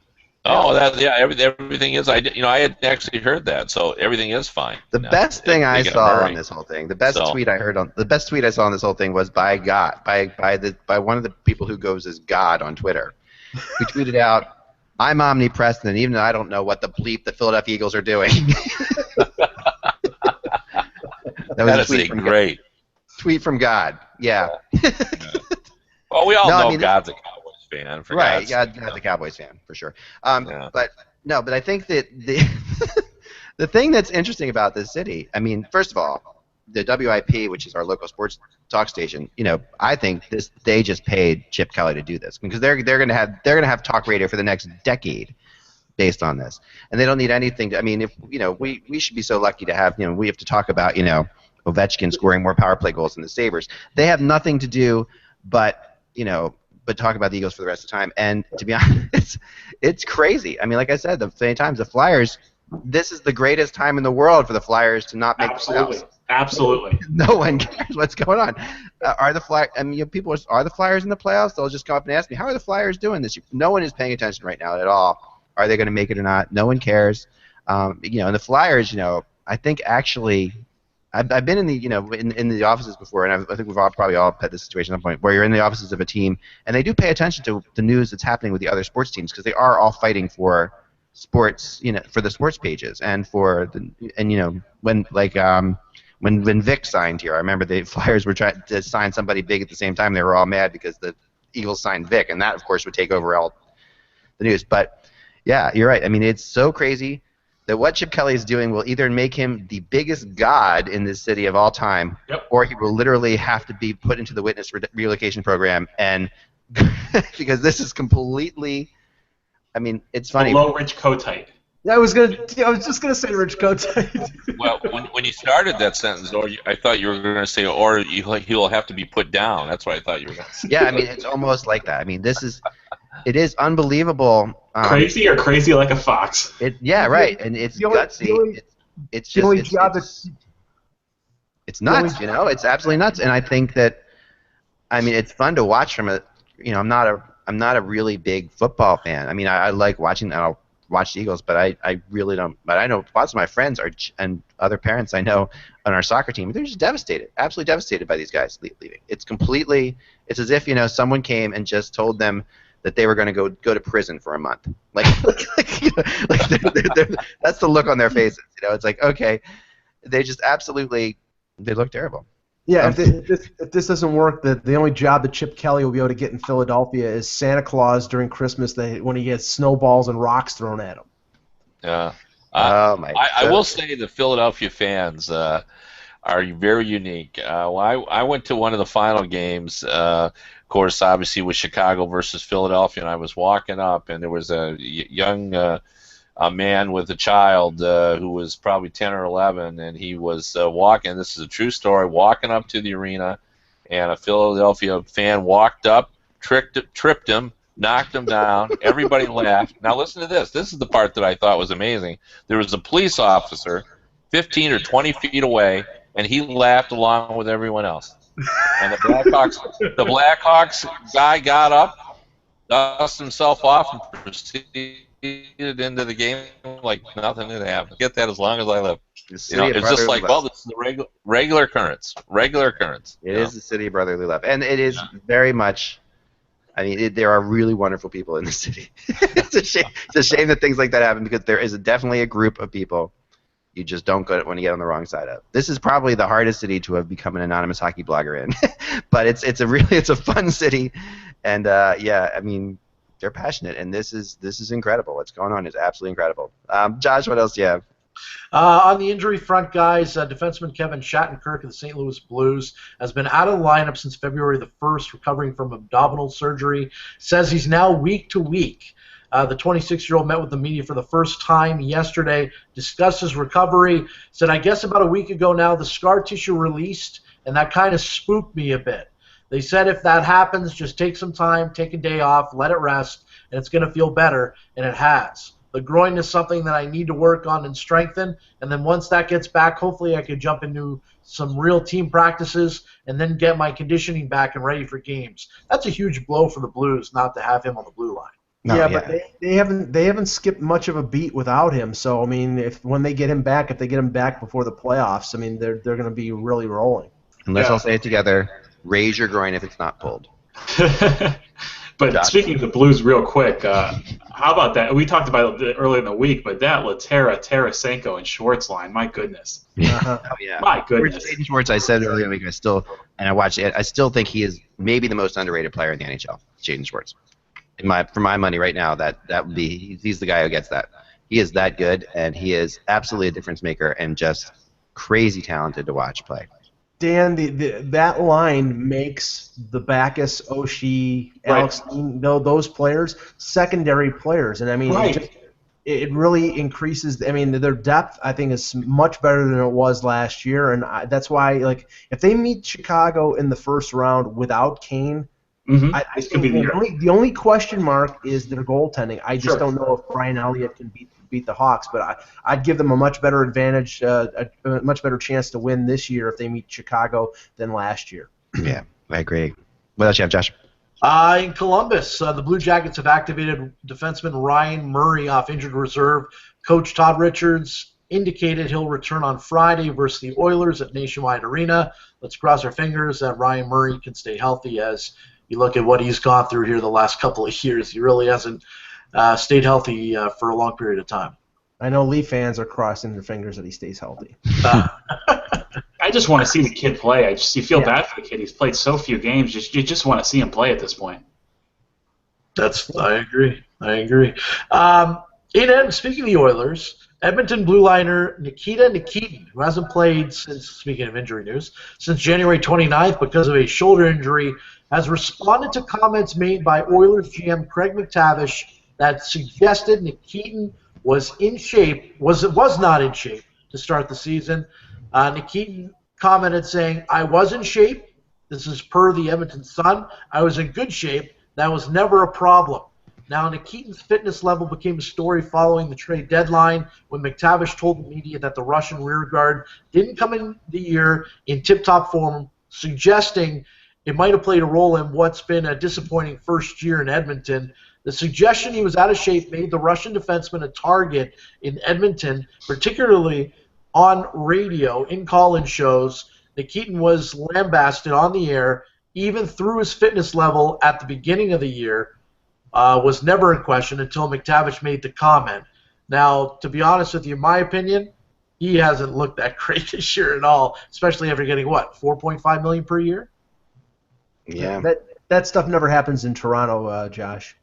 Oh, everything is. I had actually heard that, so everything is fine. The best thing I saw on this whole thing, the best tweet I saw on this whole thing was by one of the people who goes as God on Twitter. He tweeted out, "I'm omnipresent, even though I don't know what the bleep the Philadelphia Eagles are doing." That is a great tweet from God. Yeah. Well, we all know God's a Cowboys fan. Right, God's a Cowboys fan for sure. But I think that the thing that's interesting about this city, I mean, first of all, the WIP, which is our local sports talk station, I think they just paid Chip Kelly to do this because they're gonna have talk radio for the next decade based on this, and they don't need anything to. I mean, if we should be so lucky to have we have to talk about Ovechkin scoring more power play goals than the Sabres. They have nothing to do but talk about the Eagles for the rest of the time. And to be honest, it's crazy. I mean, like I said, many times the Flyers. This is the greatest time in the world for the Flyers to not make the playoffs. Absolutely. No one cares what's going on. Are the Flyers? I mean, are the Flyers in the playoffs? They'll just come up and ask me, "How are the Flyers doing this year?" No one is paying attention right now at all. Are they going to make it or not? No one cares. And the Flyers, I think actually, I've been in the in the offices before, and I think we've probably all had this situation at some point where you're in the offices of a team, and they do pay attention to the news that's happening with the other sports teams because they are all fighting for sports, for the sports pages and for when Vic signed here, I remember the Flyers were trying to sign somebody big at the same time. They were all mad because the Eagles signed Vic, and that of course would take over all the news. But yeah, you're right. I mean, it's so crazy that what Chip Kelly is doing will either make him the biggest god in this city of all time, or he will literally have to be put into the witness relocation program, and because this is completely. I mean, it's funny. Low Rich Kotite. I was just gonna say Rich Kotite. Well, when you started that sentence, I thought you were going to say, or he'll have to be put down. That's what I thought you were going to say. Yeah, I mean, it's almost like that. I mean, it is unbelievable. Crazy or crazy like a fox. Yeah, right, and it's gutsy. It's just it's nuts. It's absolutely nuts, and I think that, I mean, it's fun to watch from a. I'm not a really big football fan. I mean, I like watching. I'll watch the Eagles, but I really don't. But I know lots of my friends and other parents I know on our soccer team. They're just devastated, absolutely devastated by these guys leaving. It's as if someone came and just told them that they were going to go to prison for a month. That's the look on their faces. It's like, okay, they just absolutely they look terrible. Yeah, if this doesn't work, the only job that Chip Kelly will be able to get in Philadelphia is Santa Claus during Christmas when he gets snowballs and rocks thrown at him. Yeah. I will say the Philadelphia fans are very unique. I went to one of the final games, of course, obviously with Chicago versus Philadelphia, and I was walking up, and there was a young a man with a child who was probably 10 or 11, and he was walking, this is a true story, walking up to the arena, and a Philadelphia fan walked up, tripped him, knocked him down. Everybody laughed. Now listen to this. This is the part that I thought was amazing. There was a police officer 15 or 20 feet away, and he laughed along with everyone else. And the Blackhawks guy got up, dusted himself off, and proceeded into the game like nothing had happened. Get that as long as I live. It's just like, well, this is the regular occurrence. Regular occurrence. It is the city of brotherly love, and it is very much. I mean, there are really wonderful people in the city. It's a shame that things like that happen because there is definitely a group of people you just don't go when you get on the wrong side of. This is probably the hardest city to have become an anonymous hockey blogger in, but it's a fun city, and yeah, I mean, they're passionate, and this is incredible. What's going on is absolutely incredible. Josh, what else do you have? On the injury front, guys, defenseman Kevin Shattenkirk of the St. Louis Blues has been out of the lineup since February the 1st, recovering from abdominal surgery. Says he's now week to week. The 26-year-old met with the media for the first time yesterday, discussed his recovery, said, I guess about a week ago now the scar tissue released, and that kind of spooked me a bit. They said if that happens, just take some time, take a day off, let it rest, and it's going to feel better, and it has. The groin is something that I need to work on and strengthen, and then once that gets back, hopefully I could jump into some real team practices and then get my conditioning back and ready for games. That's a huge blow for the Blues not to have him on the blue line. No, but they haven't skipped much of a beat without him. So I mean, if they get him back before the playoffs, I mean they're going to be really rolling. And let's all say it together: raise your groin if it's not pulled. But speaking of the Blues real quick, how about that? We talked about it earlier in the week, but that Laterra, Tarasenko, and Schwartz line, my goodness. Oh, yeah. My goodness. Jaden Schwartz, I said earlier in the week, I still think he is maybe the most underrated player in the NHL, Jaden Schwartz. For my money right now, that would be he's the guy who gets that. He is that good, and he is absolutely a difference maker and just crazy talented to watch play. Dan, that line makes the Backus, Oshie, Alex, those players secondary players, and I mean, it really increases. I mean, their depth I think is much better than it was last year, and that's why if they meet Chicago in the first round without Kane, I think the only question mark is their goaltending. I just don't know if Brian Elliott can beat the Hawks, but I'd give them a much better advantage, a much better chance to win this year if they meet Chicago than last year. Yeah, I agree. What else you have, Josh? In Columbus, the Blue Jackets have activated defenseman Ryan Murray off injured reserve. Coach Todd Richards indicated he'll return on Friday versus the Oilers at Nationwide Arena. Let's cross our fingers that Ryan Murray can stay healthy. As you look at what he's gone through here the last couple of years, he really hasn't stayed healthy for a long period of time. I know Leaf fans are crossing their fingers that he stays healthy. I just want to see the kid play. You feel bad for the kid. He's played so few games. You just want to see him play at this point. I agree. Speaking of the Oilers, Edmonton blue liner Nikita Nikitin, who hasn't played since, speaking of injury news, since January 29th because of a shoulder injury, has responded to comments made by Oilers GM Craig McTavish that suggested Nikitin was not in shape to start the season. Nikitin commented saying, I was in shape. This is per the Edmonton Sun. I was in good shape. That was never a problem. Now, Nikitin's fitness level became a story following the trade deadline when McTavish told the media that the Russian rearguard didn't come in the year in tip-top form, suggesting it might have played a role in what's been a disappointing first year in Edmonton. The suggestion he was out of shape made the Russian defenseman a target in Edmonton, particularly on radio, in call-in shows. Nikitin was lambasted on the air, even through his fitness level at the beginning of the year, was never in question until McTavish made the comment. Now, to be honest with you, in my opinion, he hasn't looked that great this year at all, especially after getting, $4.5 million per year? Yeah. That stuff never happens in Toronto, Josh.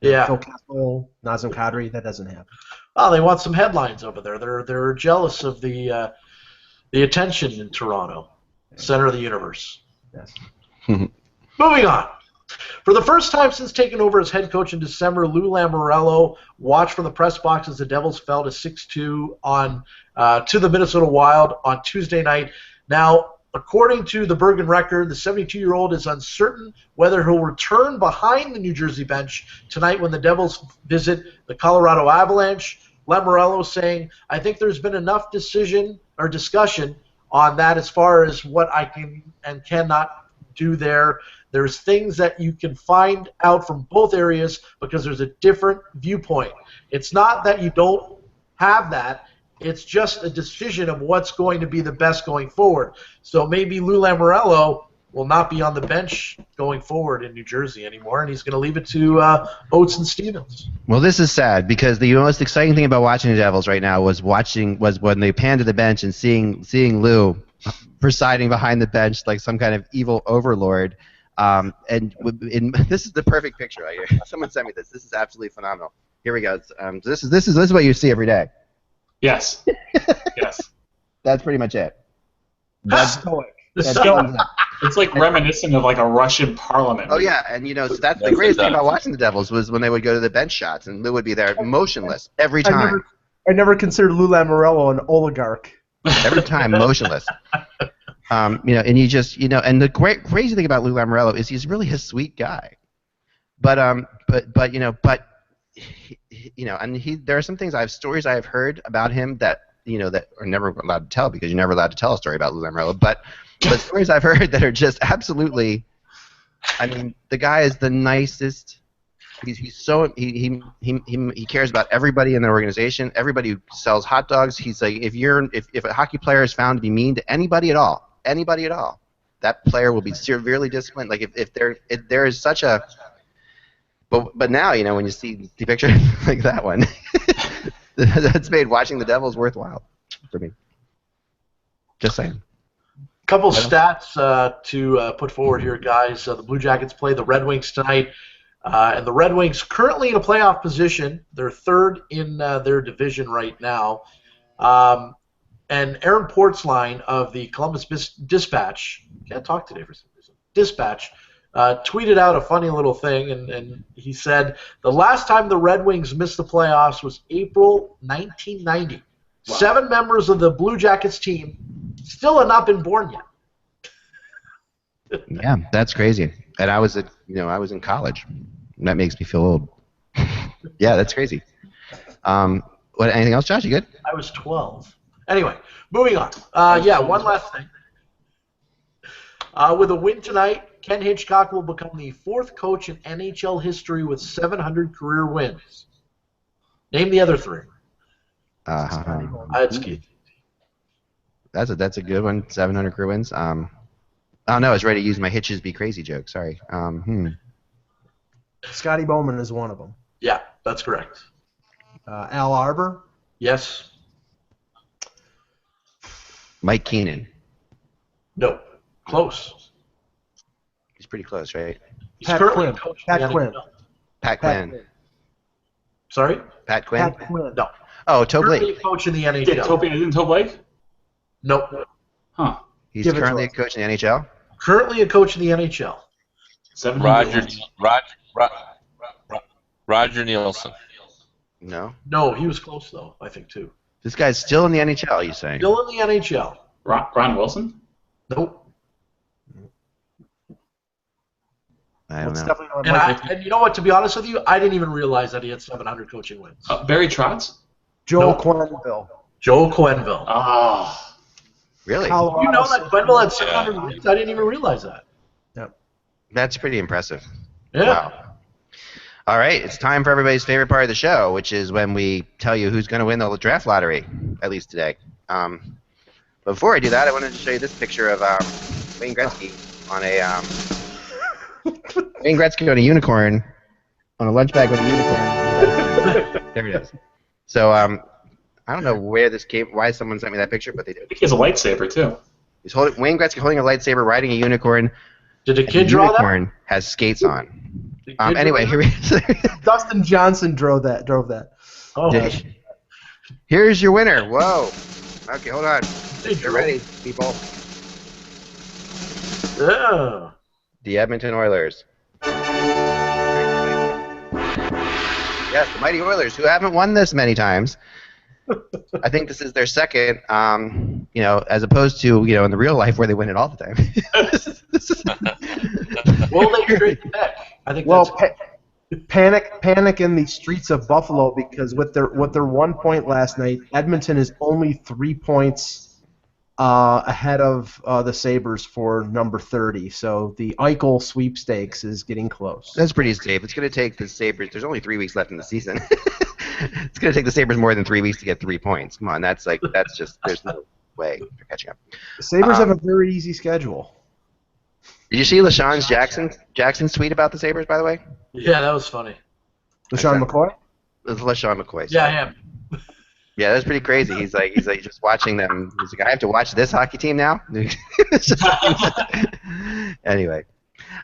Yeah. Phil Kessel, Nazem Kadri, that doesn't happen. Well, they want some headlines over there. They're jealous of the attention in Toronto, center of the universe. Yes. Moving on. For the first time since taking over as head coach in December, Lou Lamoriello watched from the press box as the Devils fell to 6-2 to the Minnesota Wild on Tuesday night. Now, According to the Bergen record, the 72-year-old is uncertain whether he'll return behind the New Jersey bench tonight when the Devils visit the Colorado Avalanche. Lamoriello saying, I think there's been enough decision or discussion on that as far as what I can and cannot do there. There's things that you can find out from both areas because there's a different viewpoint. It's not that you don't have that. It's just a decision of what's going to be the best going forward. So maybe Lou Lamoriello will not be on the bench going forward in New Jersey anymore, and he's going to leave it to Oates and Stevens. Well, this is sad because the most exciting thing about watching the Devils right now was when they panned to the bench and seeing Lou presiding behind the bench like some kind of evil overlord. This is the perfect picture right here. Someone sent me this. This is absolutely phenomenal. Here we go. This is what you see every day. Yes. Yes. That's pretty much it. That's stoic. It's like reminiscent of like a Russian parliament. Oh yeah, and so that's the greatest thing about watching the Devils was when they would go to the bench shots and Lou would be there motionless every time. I never considered Lou Lamoriello an oligarch. Every time motionless. And you just and the crazy thing about Lou Lamoriello is he's really a sweet guy. But there are some things stories I have heard about him that that are never allowed to tell because you're never allowed to tell a story about Lou Lamoriello. But stories I've heard that are just absolutely, I mean, the guy is the nicest. He's so he cares about everybody in the organization. Everybody who sells hot dogs. He's like if a hockey player is found to be mean to anybody at all, that player will be severely disciplined. Like if there is such a But now, when you see the picture like that one, that's made watching the Devils worthwhile for me. Just saying. Couple stats to put forward here, guys. The Blue Jackets play the Red Wings tonight, and the Red Wings currently in a playoff position. They're third in their division right now. And Aaron Portzline of the Columbus Dispatch, can't talk today for some reason, Dispatch, tweeted out a funny little thing, and he said, the last time the Red Wings missed the playoffs was April 1990. Wow. 7 members of the Blue Jackets team still have not been born yet. Yeah, that's crazy. And I was in college. That makes me feel old. Yeah, that's crazy. Anything else, Josh? You good? I was 12. Anyway, moving on. One last thing. With a win tonight, Ken Hitchcock will become the 4th coach in NHL history with 700 career wins. Name the other 3. It's Keith. That's a good one. 700 career wins. Oh no, I was ready to use my Hitches Be Crazy joke. Sorry. Scotty Bowman is one of them. Yeah, that's correct. Al Arbor. Yes. Mike Keenan. No. Close. He's pretty close, right? He's currently coaching Pat Quinn. Pat Quinn. Sorry? Pat Quinn? Pat Quinn. No. Oh, Toe Currently Blake. coach in the NHL. Didn't Toe Blake? Nope. Huh. He's currently a coach in the NHL? Currently a coach in the NHL. Roger Nielsen. No. No, he was close, though, I think, too. This guy's still in the NHL, you saying? Still in the NHL. Ron Wilson? Nope. I don't know. And you know what, to be honest with you, I didn't even realize that he had 700 coaching wins. Barry Trotz? Joel Quenneville. Joel Quenneville. Oh. Really? You know that Quenneville had 700 wins? I didn't even realize that. Yep. That's pretty impressive. Yeah. Wow. All right, it's time for everybody's favorite part of the show, which is when we tell you who's going to win the draft lottery, at least today. Before I do that, I wanted to show you this picture of Wayne Gretzky on a Wayne Gretzky on a unicorn, on a lunch bag with a unicorn. There it is. So I don't know why someone sent me that picture, but they did. I think he has a lightsaber too. He's Wayne Gretzky holding a lightsaber, riding a unicorn. Did a kid draw that? The unicorn has skates on. Anyway, here we Dustin Johnson drove that. Oh. Here's your winner. Whoa. Okay, hold on. You're ready, people. Yeah. The Edmonton Oilers. Yes, the mighty Oilers, who haven't won this many times. I think this is their second, as opposed to, in the real life where they win it all the time. Well, they straight back. I think panic in the streets of Buffalo because with their 1 point last night, Edmonton is only 3 points ahead of the Sabres for number 30. So the Eichel sweepstakes is getting close. That's pretty safe. It's going to take the Sabres. There's only 3 weeks left in the season. It's going to take the Sabres more than 3 weeks to get 3 points. Come on, that's just there's no way they're catching up. The Sabres have a very easy schedule. Did you see LaShawn Jackson's tweet about the Sabres, by the way? Yeah, that was funny. LaShawn McCoy? It was LaShawn McCoy. Yeah, I am. Yeah, that's pretty crazy. He's like just watching them. He's like, I have to watch this hockey team now. Anyway,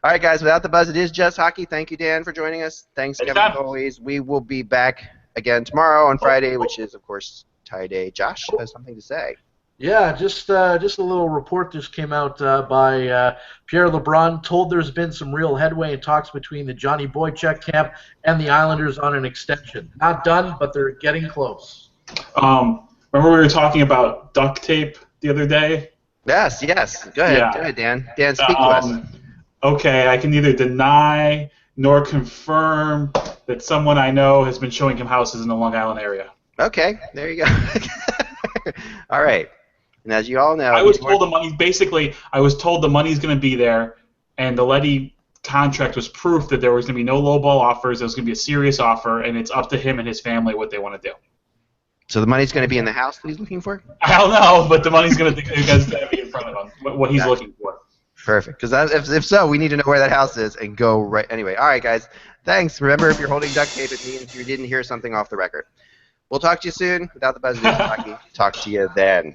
all right, guys. Without the buzz, it is just hockey. Thank you, Dan, for joining us. Thanks, Kevin, as always. We will be back again tomorrow on Friday, which is, of course, tie day. Josh has something to say. Yeah, just a little report just came out by Pierre LeBrun. Told there's been some real headway in talks between the Johnny Boychuk camp and the Islanders on an extension. Not done, but they're getting close. Remember we were talking about duct tape the other day? Yes. Go ahead. Go ahead, Dan. Dan, speak to us. Okay, I can neither deny nor confirm that someone I know has been showing him houses in the Long Island area. Okay, there you go. All right. And as you all know, I was told the money's going to be there, and the Letty contract was proof that there was going to be no lowball offers. There was going to be a serious offer, and it's up to him and his family what they want to do. So the money's going to be in the house that he's looking for? I don't know, but the money's going to be in front of him, what he's looking for. Perfect. Because if so, we need to know where that house is and go right. Anyway, all right, guys. Thanks. Remember, if you're holding duct tape, it means you didn't hear something off the record. We'll talk to you soon. Without the buzz, hockey. Talk to you then.